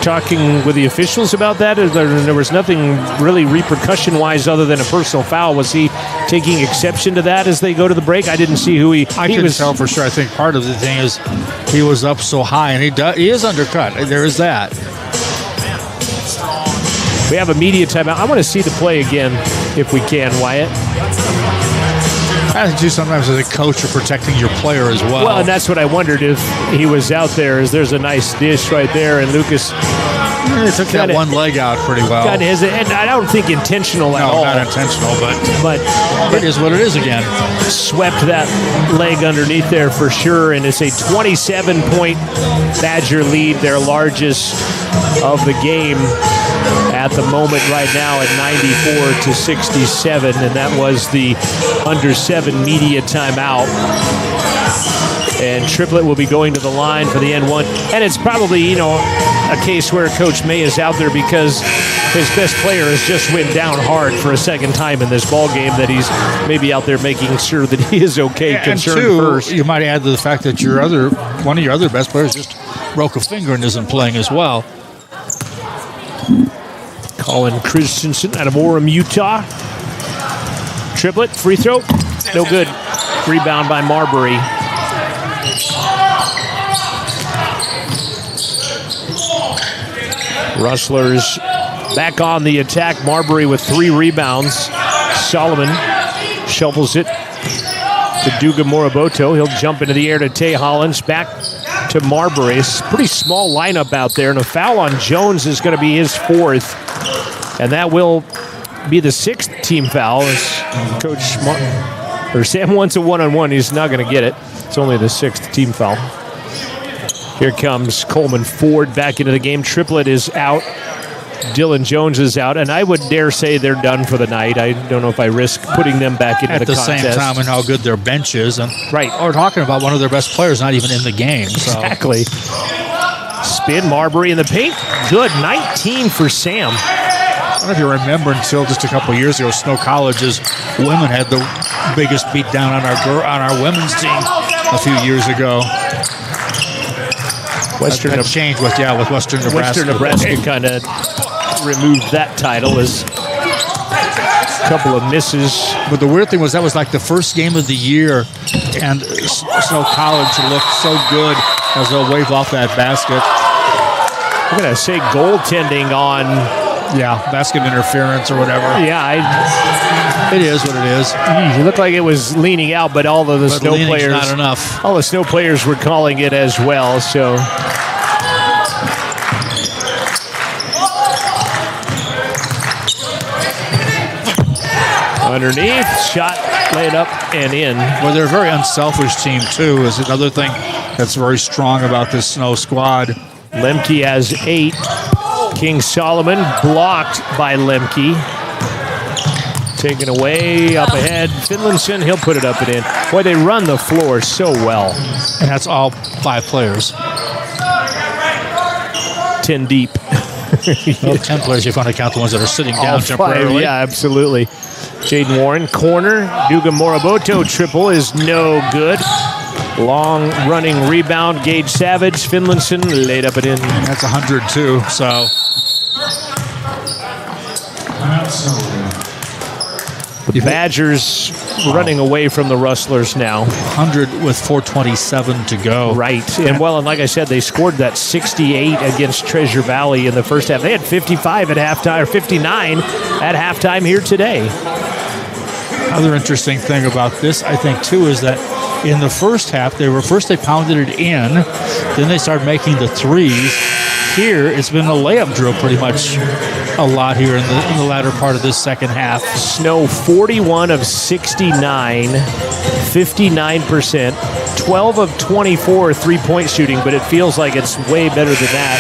talking with the officials about that? There was nothing really repercussion-wise other than a personal foul. Was he taking exception to that as they go to the break? I didn't see who he couldn't tell for sure. I think part of the thing is he was up so high, and he is undercut. There is that. We have a media timeout. I want to see the play again if we can, Wyatt. I think you sometimes as a coach are protecting your player as well. Well, and that's what I wondered if he was out there. There's a nice dish right there, and Lucas took that one leg out pretty well. And I don't think intentional at all. No, not intentional, but it is what it is again. Swept that leg underneath there for sure, and it's a 27-point Badger lead, their largest of the game at the moment right now at 94-67, and that was the under 7 media timeout. And Triplet will be going to the line for the N1. And it's probably, a case where Coach May is out there because his best player has just went down hard for a second time in this ball game, that he's maybe out there making sure that he is okay, concerned and two, first. You might add to the fact that one of your other best players just broke a finger and isn't playing as well. Colin Christensen out of Orem, Utah. Triplet, free throw, no good. Rebound by Marbury. Rustlers back on the attack. Marbury with 3 rebounds. Solomon shovels it to Duga Moroboto. He'll jump into the air to Tay Hollins. Back to Marbury. It's a pretty small lineup out there, and a foul on Jones is going to be his 4th. And that will be the 6th team foul. As Sam wants a one-on-one. He's not going to get it. It's only the 6th team foul. Here comes Coleman Ford back into the game. Triplet is out. Dylan Jones is out. And I would dare say they're done for the night. I don't know if I risk putting them back into the contest. At the same time, and how good their bench is. And right. We're talking about one of their best players not even in the game. So. Exactly. Spin, Marbury in the paint. Good. 19 for Sam. I don't know if you remember, until just a couple years ago, Snow College's women had the biggest beat down on our women's team a few years ago. Western changed with Western Nebraska. Western Nebraska kind of removed that title as a couple of misses. But the weird thing was that was like the first game of the year, and Snow College looked so good as they'll wave off that basket. I'm going to say goaltending on... basket interference or whatever. Yeah, it is what it is. It looked like it was leaning out, but all of the Snow players, not enough. All the Snow players were calling it as well. So underneath, shot, laid up and in. Well, they're a very unselfish team too. Is another thing that's very strong about this Snow squad. Lemke has 8. King Solomon blocked by Lemke. Taken away, up ahead. Finlayson, he'll put it up and in. Boy, they run the floor so well. And that's all 5 players. 10 deep. Well, 10 players, if you want to count the ones that are sitting down temporarily. Yeah, absolutely. Jaden Warren, corner. Duga Moroboto triple is no good. Long running rebound. Gage Savage, Finlayson laid up and in. That's 102, so. The Badgers running away from the Rustlers now. 100 with 4:27 to go. Right. And like I said, they scored that 68 against Treasure Valley in the first half. They had 55 at halftime, or 59 at halftime here today. Other interesting thing about this, I think, too, is that in the first half, they pounded it in, then they started making the threes. Here, it's been a layup drill pretty much a lot here in the latter part of this second half. Snow 41 of 69, 59%, 12 of 24 3-point shooting, but it feels like it's way better than that,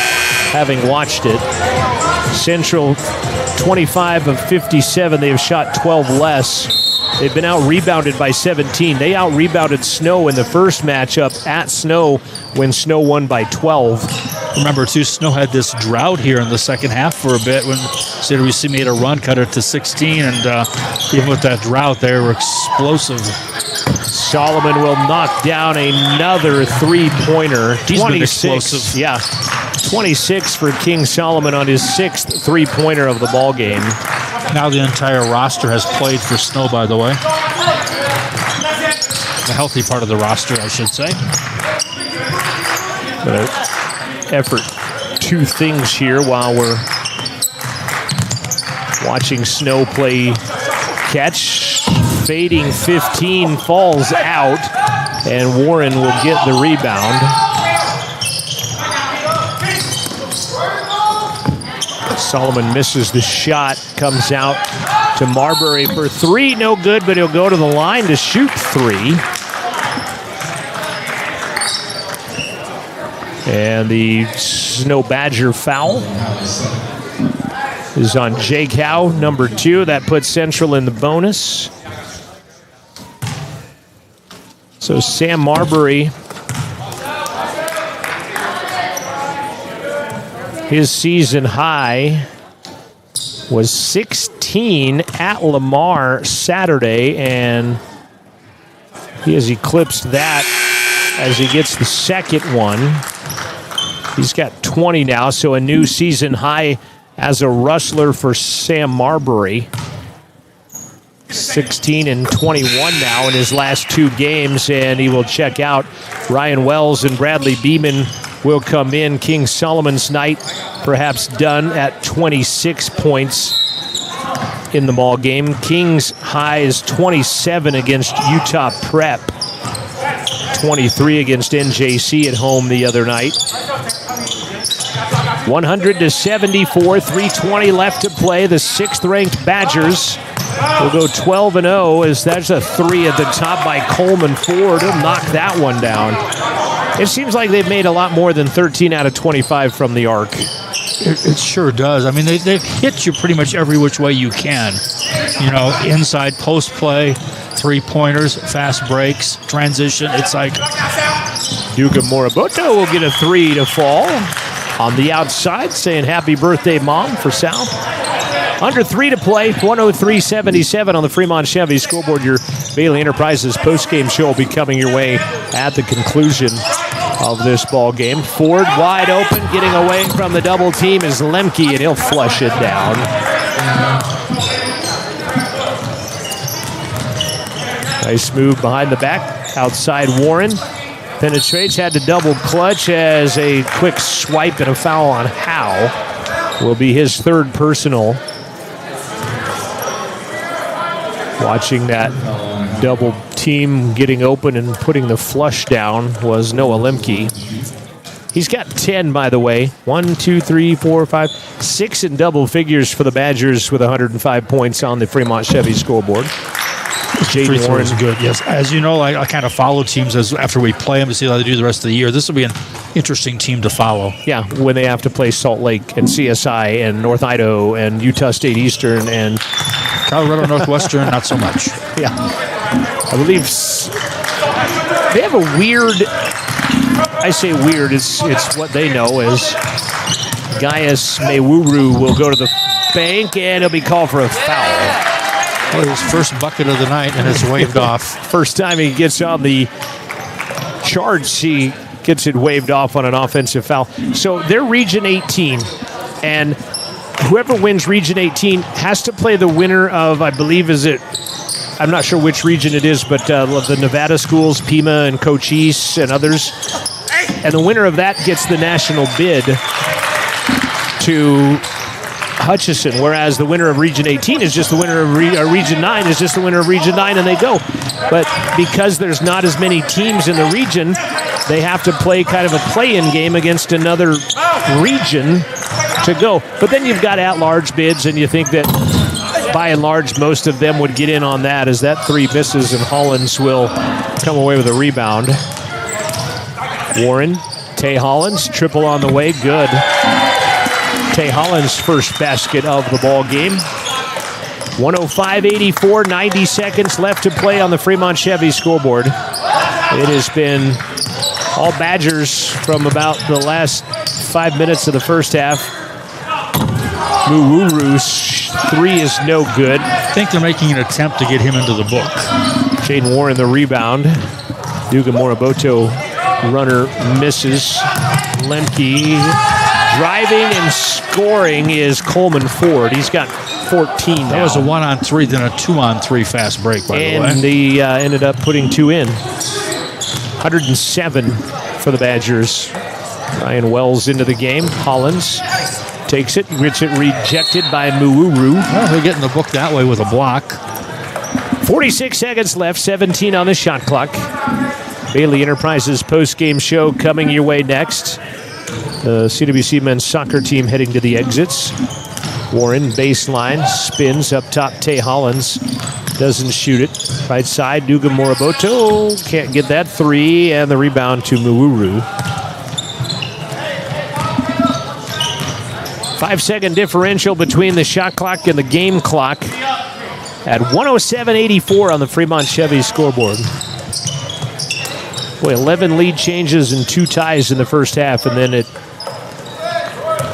having watched it. Central 25 of 57, they have shot 12 less. They've been out-rebounded by 17. They out-rebounded Snow in the first matchup at Snow when Snow won by 12. Remember, too, Snow had this drought here in the second half for a bit when CWC made a run, cut it to 16, and even with that drought, they were explosive. Solomon will knock down another three-pointer. He's been explosive. Yeah, 26 for King Solomon on his 6th three-pointer of the ball game. Now the entire roster has played for Snow, by the way. The healthy part of the roster, I should say. Effort. Two things here while we're watching Snow play catch. Fading 15 falls out, and Warren will get the rebound. Solomon misses the shot, comes out to Marbury for three, no good, but he'll go to the line to shoot three. And the Snow Badger foul is on Jake Howe, number 2. That puts Central in the bonus. So Sam Marbury, his season high was 16 at Lamar Saturday, and he has eclipsed that as he gets the second one. He's got 20 now, so a new season high as a Rustler for Sam Marbury. 16 and 21 now in his last 2 games, and he will check out. Ryan Wells and Bradley Beeman will come in. King Solomon's night perhaps done at 26 points in the ball game. King's high is 27 against Utah Prep. 23 against NJC at home the other night. 100-74, 3:20 left to play. The 6th-ranked Badgers will go 12-0 as there's a 3 at the top by Coleman Ford. He'll knock that one down. It seems like they've made a lot more than 13 out of 25 from the arc. It sure does. I mean, they've hit you pretty much every which way you can. You know, inside post play, 3-pointers, fast breaks, transition. It's like Duga Moroboto will get a 3 to fall. On the outside, saying happy birthday, Mom, for South. Under 3 to play, 103-77 on the Fremont Chevy scoreboard. Your Bailey Enterprises postgame show will be coming your way at the conclusion of this ball game. Ford wide open, getting away from the double team is Lemke, and he'll flush it down. Nice move behind the back, outside Warren. Penetrates, had to double clutch as a quick swipe and a foul on Howe will be his 3rd personal. Watching that double team getting open and putting the flush down was Noah Lemke. He's got 10, by the way. 1, 2, 3, 4, 5, 6 in double figures for the Badgers with 105 points on the Fremont Chevy scoreboard. Jaden Warren is good, yes. As you know, I kind of follow teams after we play them to see how they do the rest of the year. This will be an interesting team to follow. Yeah, when they have to play Salt Lake and CSI and North Idaho and Utah State Eastern and Colorado Northwestern, not so much. Yeah. I believe they have a weird, I say weird, it's what they know is Gaius Mewuru will go to the bank, and he'll be called for a foul. Well, his first bucket of the night, and it's waved off. First time he gets on the charge, he gets it waved off on an offensive foul. So they're Region 18, and whoever wins Region 18 has to play the winner of, I believe, I'm not sure which region it is, but the Nevada schools, Pima and Cochise and others. And the winner of that gets the national bid to Hutchison, whereas the winner of Region 18 is just the winner of Region 9 is just the winner of Region 9, and they go. But because there's not as many teams in the region, they have to play kind of a play-in game against another region to go. But then you've got at-large bids, and you think that by and large most of them would get in on that, as that three misses and Hollins will come away with a rebound. Warren, Tay Hollins, triple on the way, good. Tay Hollins' first basket of the ball game. 105-84, 90 seconds left to play on the Fremont Chevy scoreboard. It has been all Badgers from about the last 5 minutes of the first half. Muwuru's three is no good. I think they're making an attempt to get him into the book. Jaden Warren the rebound. Duga Moroboto runner misses. Lemke driving and scoring is Coleman Ford. He's got 14 now. That was a 1-on-3, then a 2-on-3 fast break, by the way. And they ended up putting two in. 107 for the Badgers. Ryan Wells into the game. Hollins takes it, gets it rejected by Muwuru. Well, they're getting the book that way with a block. 46 seconds left, 17 on the shot clock. Bailey Enterprises post-game show coming your way next. The CWC men's soccer team heading to the exits. Warren, baseline, spins up top. Tay Hollins doesn't shoot it. Right side, Duga Moroboto can't get that three, and the rebound to Muwuru. 5-second differential between the shot clock and the game clock at 107-84 on the Fremont Chevy scoreboard. Boy, 11 lead changes and 2 ties in the first half, and then it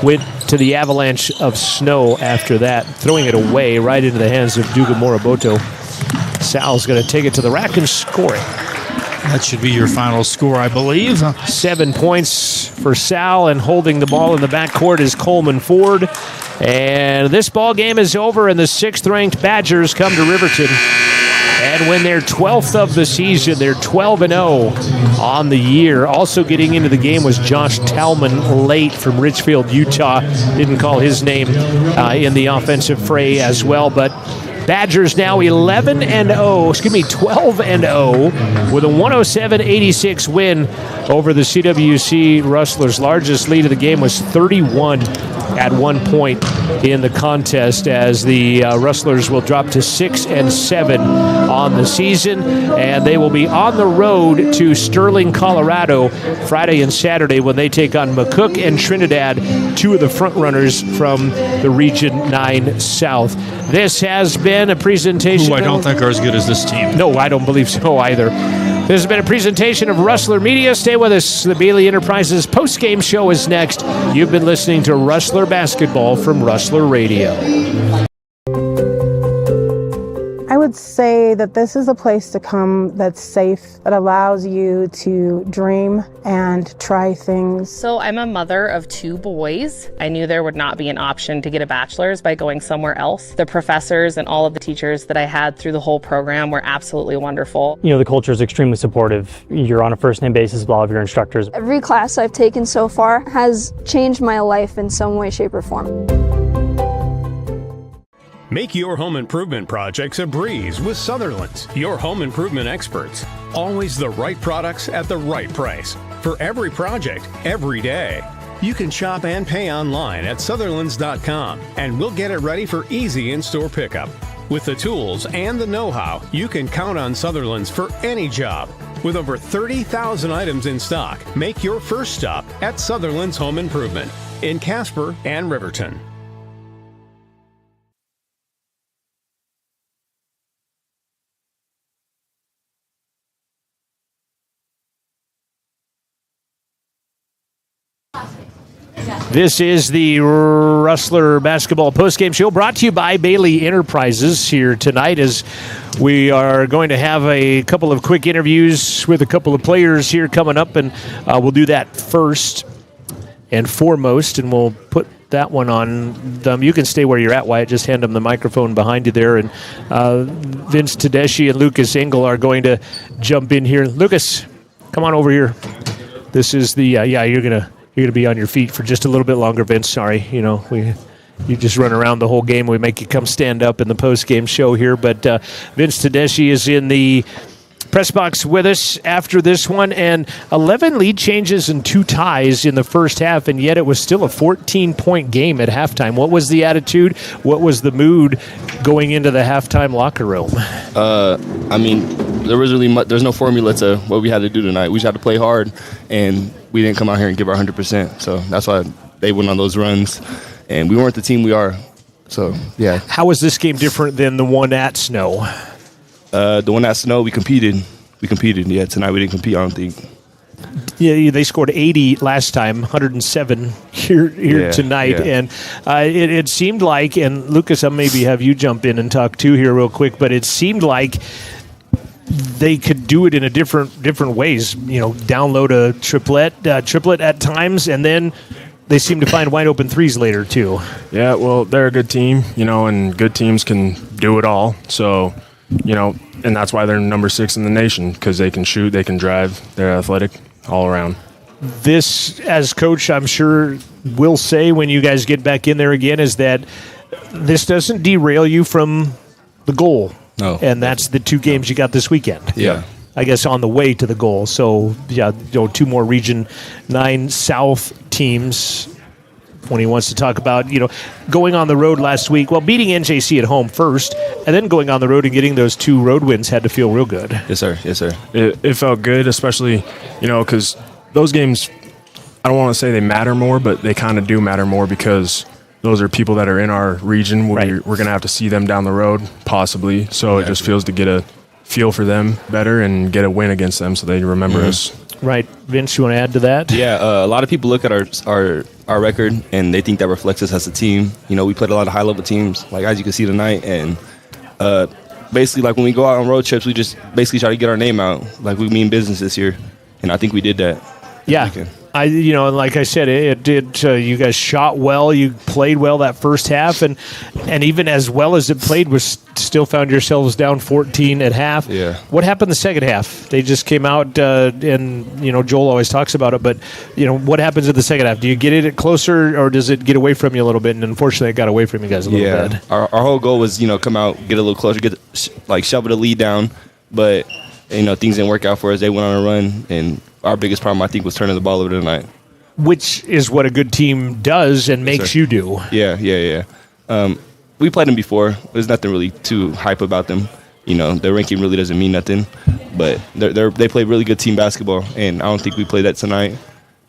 went to the avalanche of Snow after that, throwing it away right into the hands of Duga Moroboto. Sal's going to take it to the rack and score it. That should be your final score, I believe. 7 points for Sal, and holding the ball in the backcourt is Coleman Ford. And this ball game is over, and the 6th-ranked Badgers come to Riverton and win their 12th of the season. They're 12-0 on the year. Also getting into the game was Josh Talman late from Richfield, Utah. Didn't call his name in the offensive fray as well, but Badgers now 12-0 with a 107-86 win over the CWC Rustlers. Largest lead of the game was 31 at one point in the contest, as the Rustlers will drop to 6-7 on the season, and they will be on the road to Sterling, Colorado Friday and Saturday when they take on McCook and Trinidad, two of the front runners from the Region 9 South. This has been a presentation. Who I don't think are as good as this team. No, I don't believe so either. This has been a presentation of Rustler Media. Stay with us. The Bailey Enterprises post-game show is next. You've been listening to Rustler Basketball from Rustler Radio. I would say that this is a place to come that's safe, that allows you to dream and try things. So I'm a mother of 2 boys. I knew there would not be an option to get a bachelor's by going somewhere else. The professors and all of the teachers that I had through the whole program were absolutely wonderful. You know, the culture is extremely supportive. You're on a first-name basis with all of your instructors. Every class I've taken so far has changed my life in some way, shape, or form. Make your home improvement projects a breeze with Sutherland's, your home improvement experts. Always the right products at the right price. For every project, every day. You can shop and pay online at Sutherlands.com, and we'll get it ready for easy in-store pickup. With the tools and the know-how, you can count on Sutherlands for any job. With over 30,000 items in stock, make your first stop at Sutherland's Home Improvement in Casper and Riverton. This is the Rustler Basketball Postgame Show brought to you by Bailey Enterprises here tonight as we are going to have a couple of quick interviews with a couple of players here coming up, and we'll do that first and foremost, and we'll put that one on them. You can stay where you're at, Wyatt. Just hand them the microphone behind you there, and Vince Tedeschi and Lucas Engel are going to jump in here. Lucas, come on over here. This is the, you're going to be on your feet for just a little bit longer, Vince. Sorry, you just run around the whole game. We make you come stand up in the post-game show here. But Vince Tedeschi is in the press box with us after this one, and 11 lead changes and 2 ties in the first half, and yet it was still a 14-point game at halftime. What was the attitude? What was the mood going into the halftime locker room? There's no formula to what we had to do tonight. We just had to play hard, and we didn't come out here and give our 100%. So that's why they went on those runs, and we weren't the team we are. So, yeah. How was this game different than the one at Snow? The one at Snow, we competed. Yeah, tonight we didn't compete, I don't think. Yeah, they scored 80 last time, 107 here tonight. Yeah. And it seemed like, and Lucas, I'll maybe have you jump in and talk too here real quick, but it seemed like they could do it in a different ways. Download a triplet at times, and then they seem to find wide open threes later too. Yeah, well, they're a good team, and good teams can do it all. So, and that's why they're number 6 in the nation, because they can shoot, they can drive, they're athletic all around. This, as coach, I'm sure will say when you guys get back in there again, is that this doesn't derail you from the goal. No. And that's the 2 games you got this weekend. Yeah. I guess on the way to the goal. So, 2 more Region 9 South teams. When he wants to talk about, going on the road last week, beating NJC at home first, and then going on the road and getting those 2 road wins had to feel real good. Yes, sir. It felt good, especially, because those games, I don't want to say they matter more, but they kind of do matter more because those are people that are in our region. We're going to have to see them down the road, possibly. So it just feels to get a feel for them better and get a win against them so they remember us. Right. Vince, you want to add to that? Yeah, a lot of people look at our record, and they think that reflects us as a team. We played a lot of high-level teams, like as you can see tonight, and basically, like when we go out on road trips, we just basically try to get our name out, like we mean business this year, and I think we did that. Yeah. Like I said, it did. You guys shot well. You played well that first half, and even as well as it played, was still found yourselves down 14 at half. Yeah. What happened the second half? They just came out, and Joel always talks about it. But what happens in the second half? Do you get it closer, or does it get away from you a little bit? And unfortunately, it got away from you guys a little bit. Our whole goal was come out, get a little closer, shovel the lead down, but things didn't work out for us. They went on a run, and our biggest problem, I think, was turning the ball over tonight. Which is what a good team does and makes you do. Yeah. We played them before. There's nothing really too hype about them. Their ranking really doesn't mean nothing. But they play really good team basketball, and I don't think we played that tonight.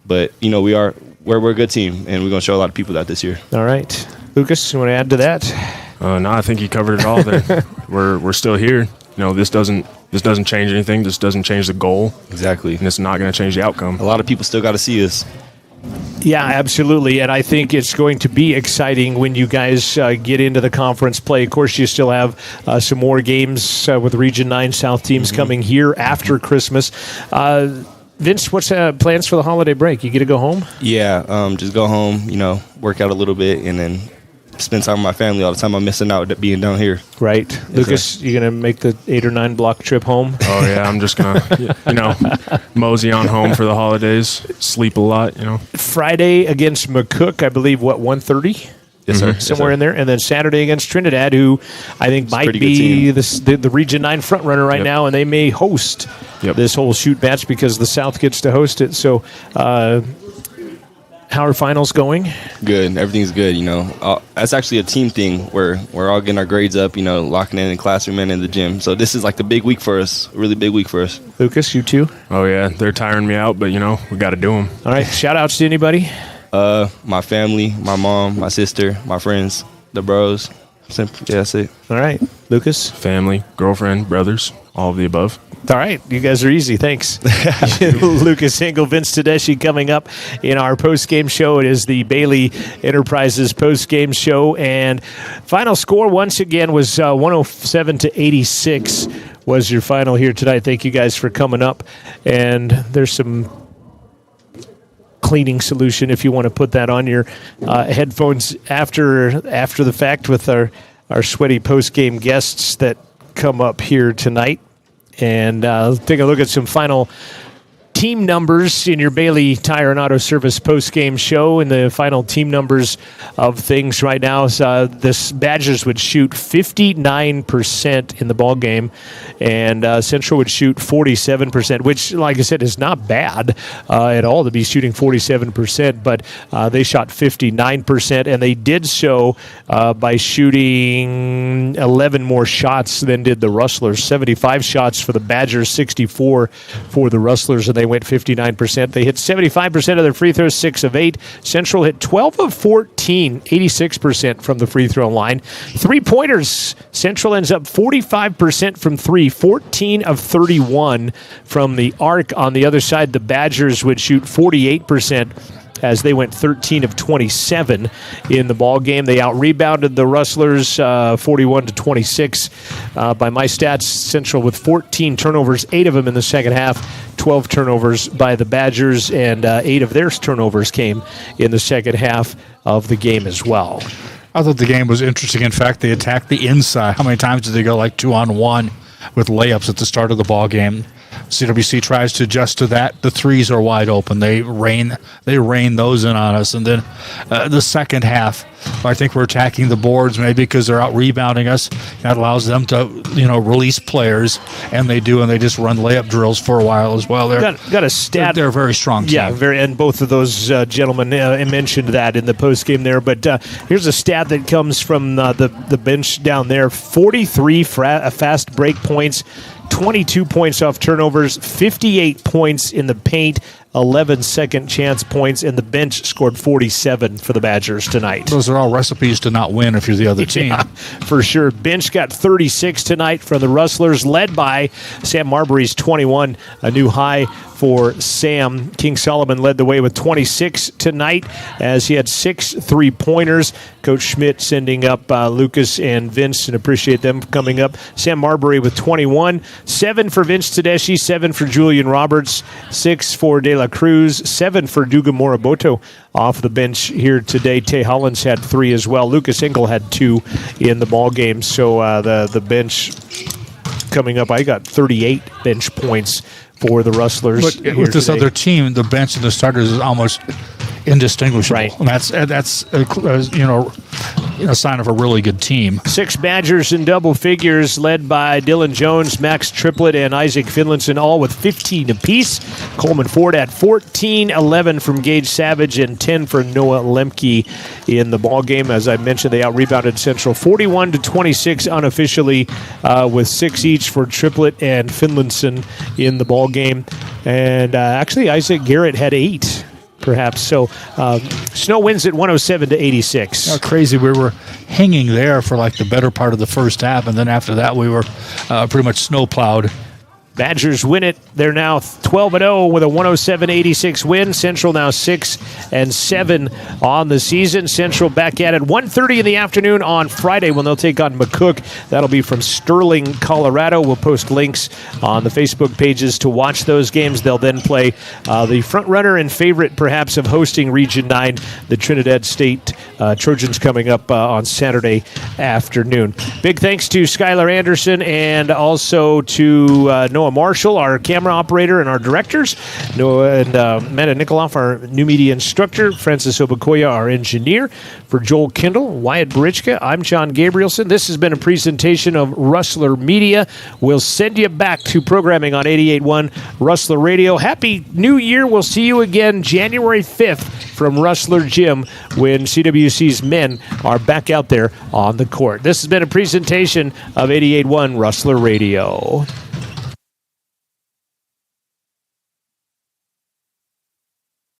But, we're a good team, and we're going to show a lot of people that this year. All right. Lucas, you want to add to that? No, I think you covered it all there. We're still here. This doesn't change anything. This doesn't change the goal. Exactly. And it's not going to change the outcome. A lot of people still got to see us. Yeah, absolutely. And I think it's going to be exciting when you guys get into the conference play. Of course, you still have some more games with Region 9 South teams coming here after Christmas. Vince, what's plans for the holiday break? You get to go home? Yeah, just go home, work out a little bit, and then spend time with my family all the time. I'm missing out being down here. Right. Yes, Lucas, you going to make the 8 or 9 block trip home? Oh, yeah. I'm just going to, mosey on home for the holidays, sleep a lot, Friday against McCook, I believe, 1:30? Yes, sir. Somewhere in there. And then Saturday against Trinidad, who I think might be the Region 9 front runner right now, and they may host this whole shoot match because the South gets to host it. So, how are finals going? Good. Everything's good, That's actually a team thing where we're all getting our grades up, locking in the classroom and in the gym. So this is like the big week for us, a really big week for us. Lucas, you too? Oh, yeah. They're tiring me out, but, we got to do them. All right. Shout-outs to anybody? My family, my mom, my sister, my friends, the bros. Yeah, that's it. All right. Lucas? Family, girlfriend, brothers, all of the above. All right, you guys are easy. Thanks. Lucas Engel, Vince Tedeschi coming up in our post-game show. It is the Bailey Enterprises post-game show. And final score, once again, was 107-86 was your final here tonight. Thank you guys for coming up. And there's some cleaning solution if you want to put that on your headphones after the fact with our sweaty post-game guests that come up here tonight. And take a look at some final team numbers in your Bailey Tire and Auto Service post-game show. And the final team numbers of things right now is this Badgers would shoot 59% in the ball game, and Central would shoot 47%, which, like I said, is not bad at all to be shooting 47%, but they shot 59%, and they did so by shooting 11 more shots than did the Rustlers. 75 shots for the Badgers, 64 for the Rustlers, and they went 59%. They hit 75% of their free throws, 6 of 8. Central hit 12 of 14, 86% from the free throw line. Three-pointers, Central ends up 45% from 3, 14 of 31 from the arc. On the other side, the Badgers would shoot 48%, as they went 13 of 27 in the ball game. They out-rebounded the Rustlers 41-26. By my stats, Central with 14 turnovers, 8 of them in the second half, 12 turnovers by the Badgers, and 8 of their turnovers came in the second half of the game as well. I thought the game was interesting. In fact, they attacked the inside. How many times did they go like 2-on-1 with layups at the start of the ball game? CWC tries to adjust to that. The threes are wide open. They rain those in on us. And then the second half, I think we're attacking the boards maybe because they're out rebounding us. That allows them to, release players, and they do, and they just run layup drills for a while as well. Got a stat. They're a very strong team. Yeah, and both of those gentlemen mentioned that in the postgame there. But here's a stat that comes from the bench down there: 43 fast break points, 22 points off turnovers, 58 points in the paint, 11 second chance points, and the bench scored 47 for the Badgers tonight. Those are all recipes to not win if you're the other team. Yeah, for sure. Bench got 36 tonight from the Rustlers, led by Sam Marbury's 21, a new high for Sam. King Solomon led the way with 26 tonight, as he had 6 3-pointers. Coach Schmidt sending up Lucas and Vince, and appreciate them coming up. Sam Marbury with 21, 7 for Vince Tedeschi, 7 for Julian Roberts, 6 for De La Cruz, 7 for Duga Moriboto off the bench here today. Tay Hollins had 3 as well. Lucas Engel had 2 in the ball game. So the bench coming up, I got 38 bench points for the Rustlers. But with this other team, the bench and the starters is almost indistinguishable. Right. And that's a sign of a really good team. 6 Badgers in double figures, led by Dylan Jones, Max Triplett, and Isaac Finlinson, all with 15 apiece. Coleman Ford at 14, 11 from Gage Savage, and 10 for Noah Lemke in the ball game. As I mentioned, they out-rebounded Central 41-26 unofficially, with 6 each for Triplett and Finlinson in the ball game. And actually, Isaac Garrett had 8. Perhaps. So Snow wins at 107-86. How crazy. We were hanging there for like the better part of the first half, and then after that we were pretty much snowplowed. Badgers win it. They're now 12-0 with a 107-86 win. Central now 6-7 on the season. Central back at it 1:30 in the afternoon on Friday when they'll take on McCook. That'll be from Sterling, Colorado. We'll post links on the Facebook pages to watch those games. They'll then play the front runner and favorite perhaps of hosting Region 9, the Trinidad State Trojans, coming up on Saturday afternoon. Big thanks to Skylar Anderson and also to Noah Marshall, our camera operator, and our directors. Noah and Amanda Nikoloff, our new media instructor. Francis Obakoya, our engineer. For Joel Kindle, Wyatt Barichka, I'm John Gabrielson. This has been a presentation of Rustler Media. We'll send you back to programming on 88.1 Rustler Radio. Happy New Year. We'll see you again January 5th from Rustler Gym when CWC's men are back out there on the court. This has been a presentation of 88.1 Rustler Radio.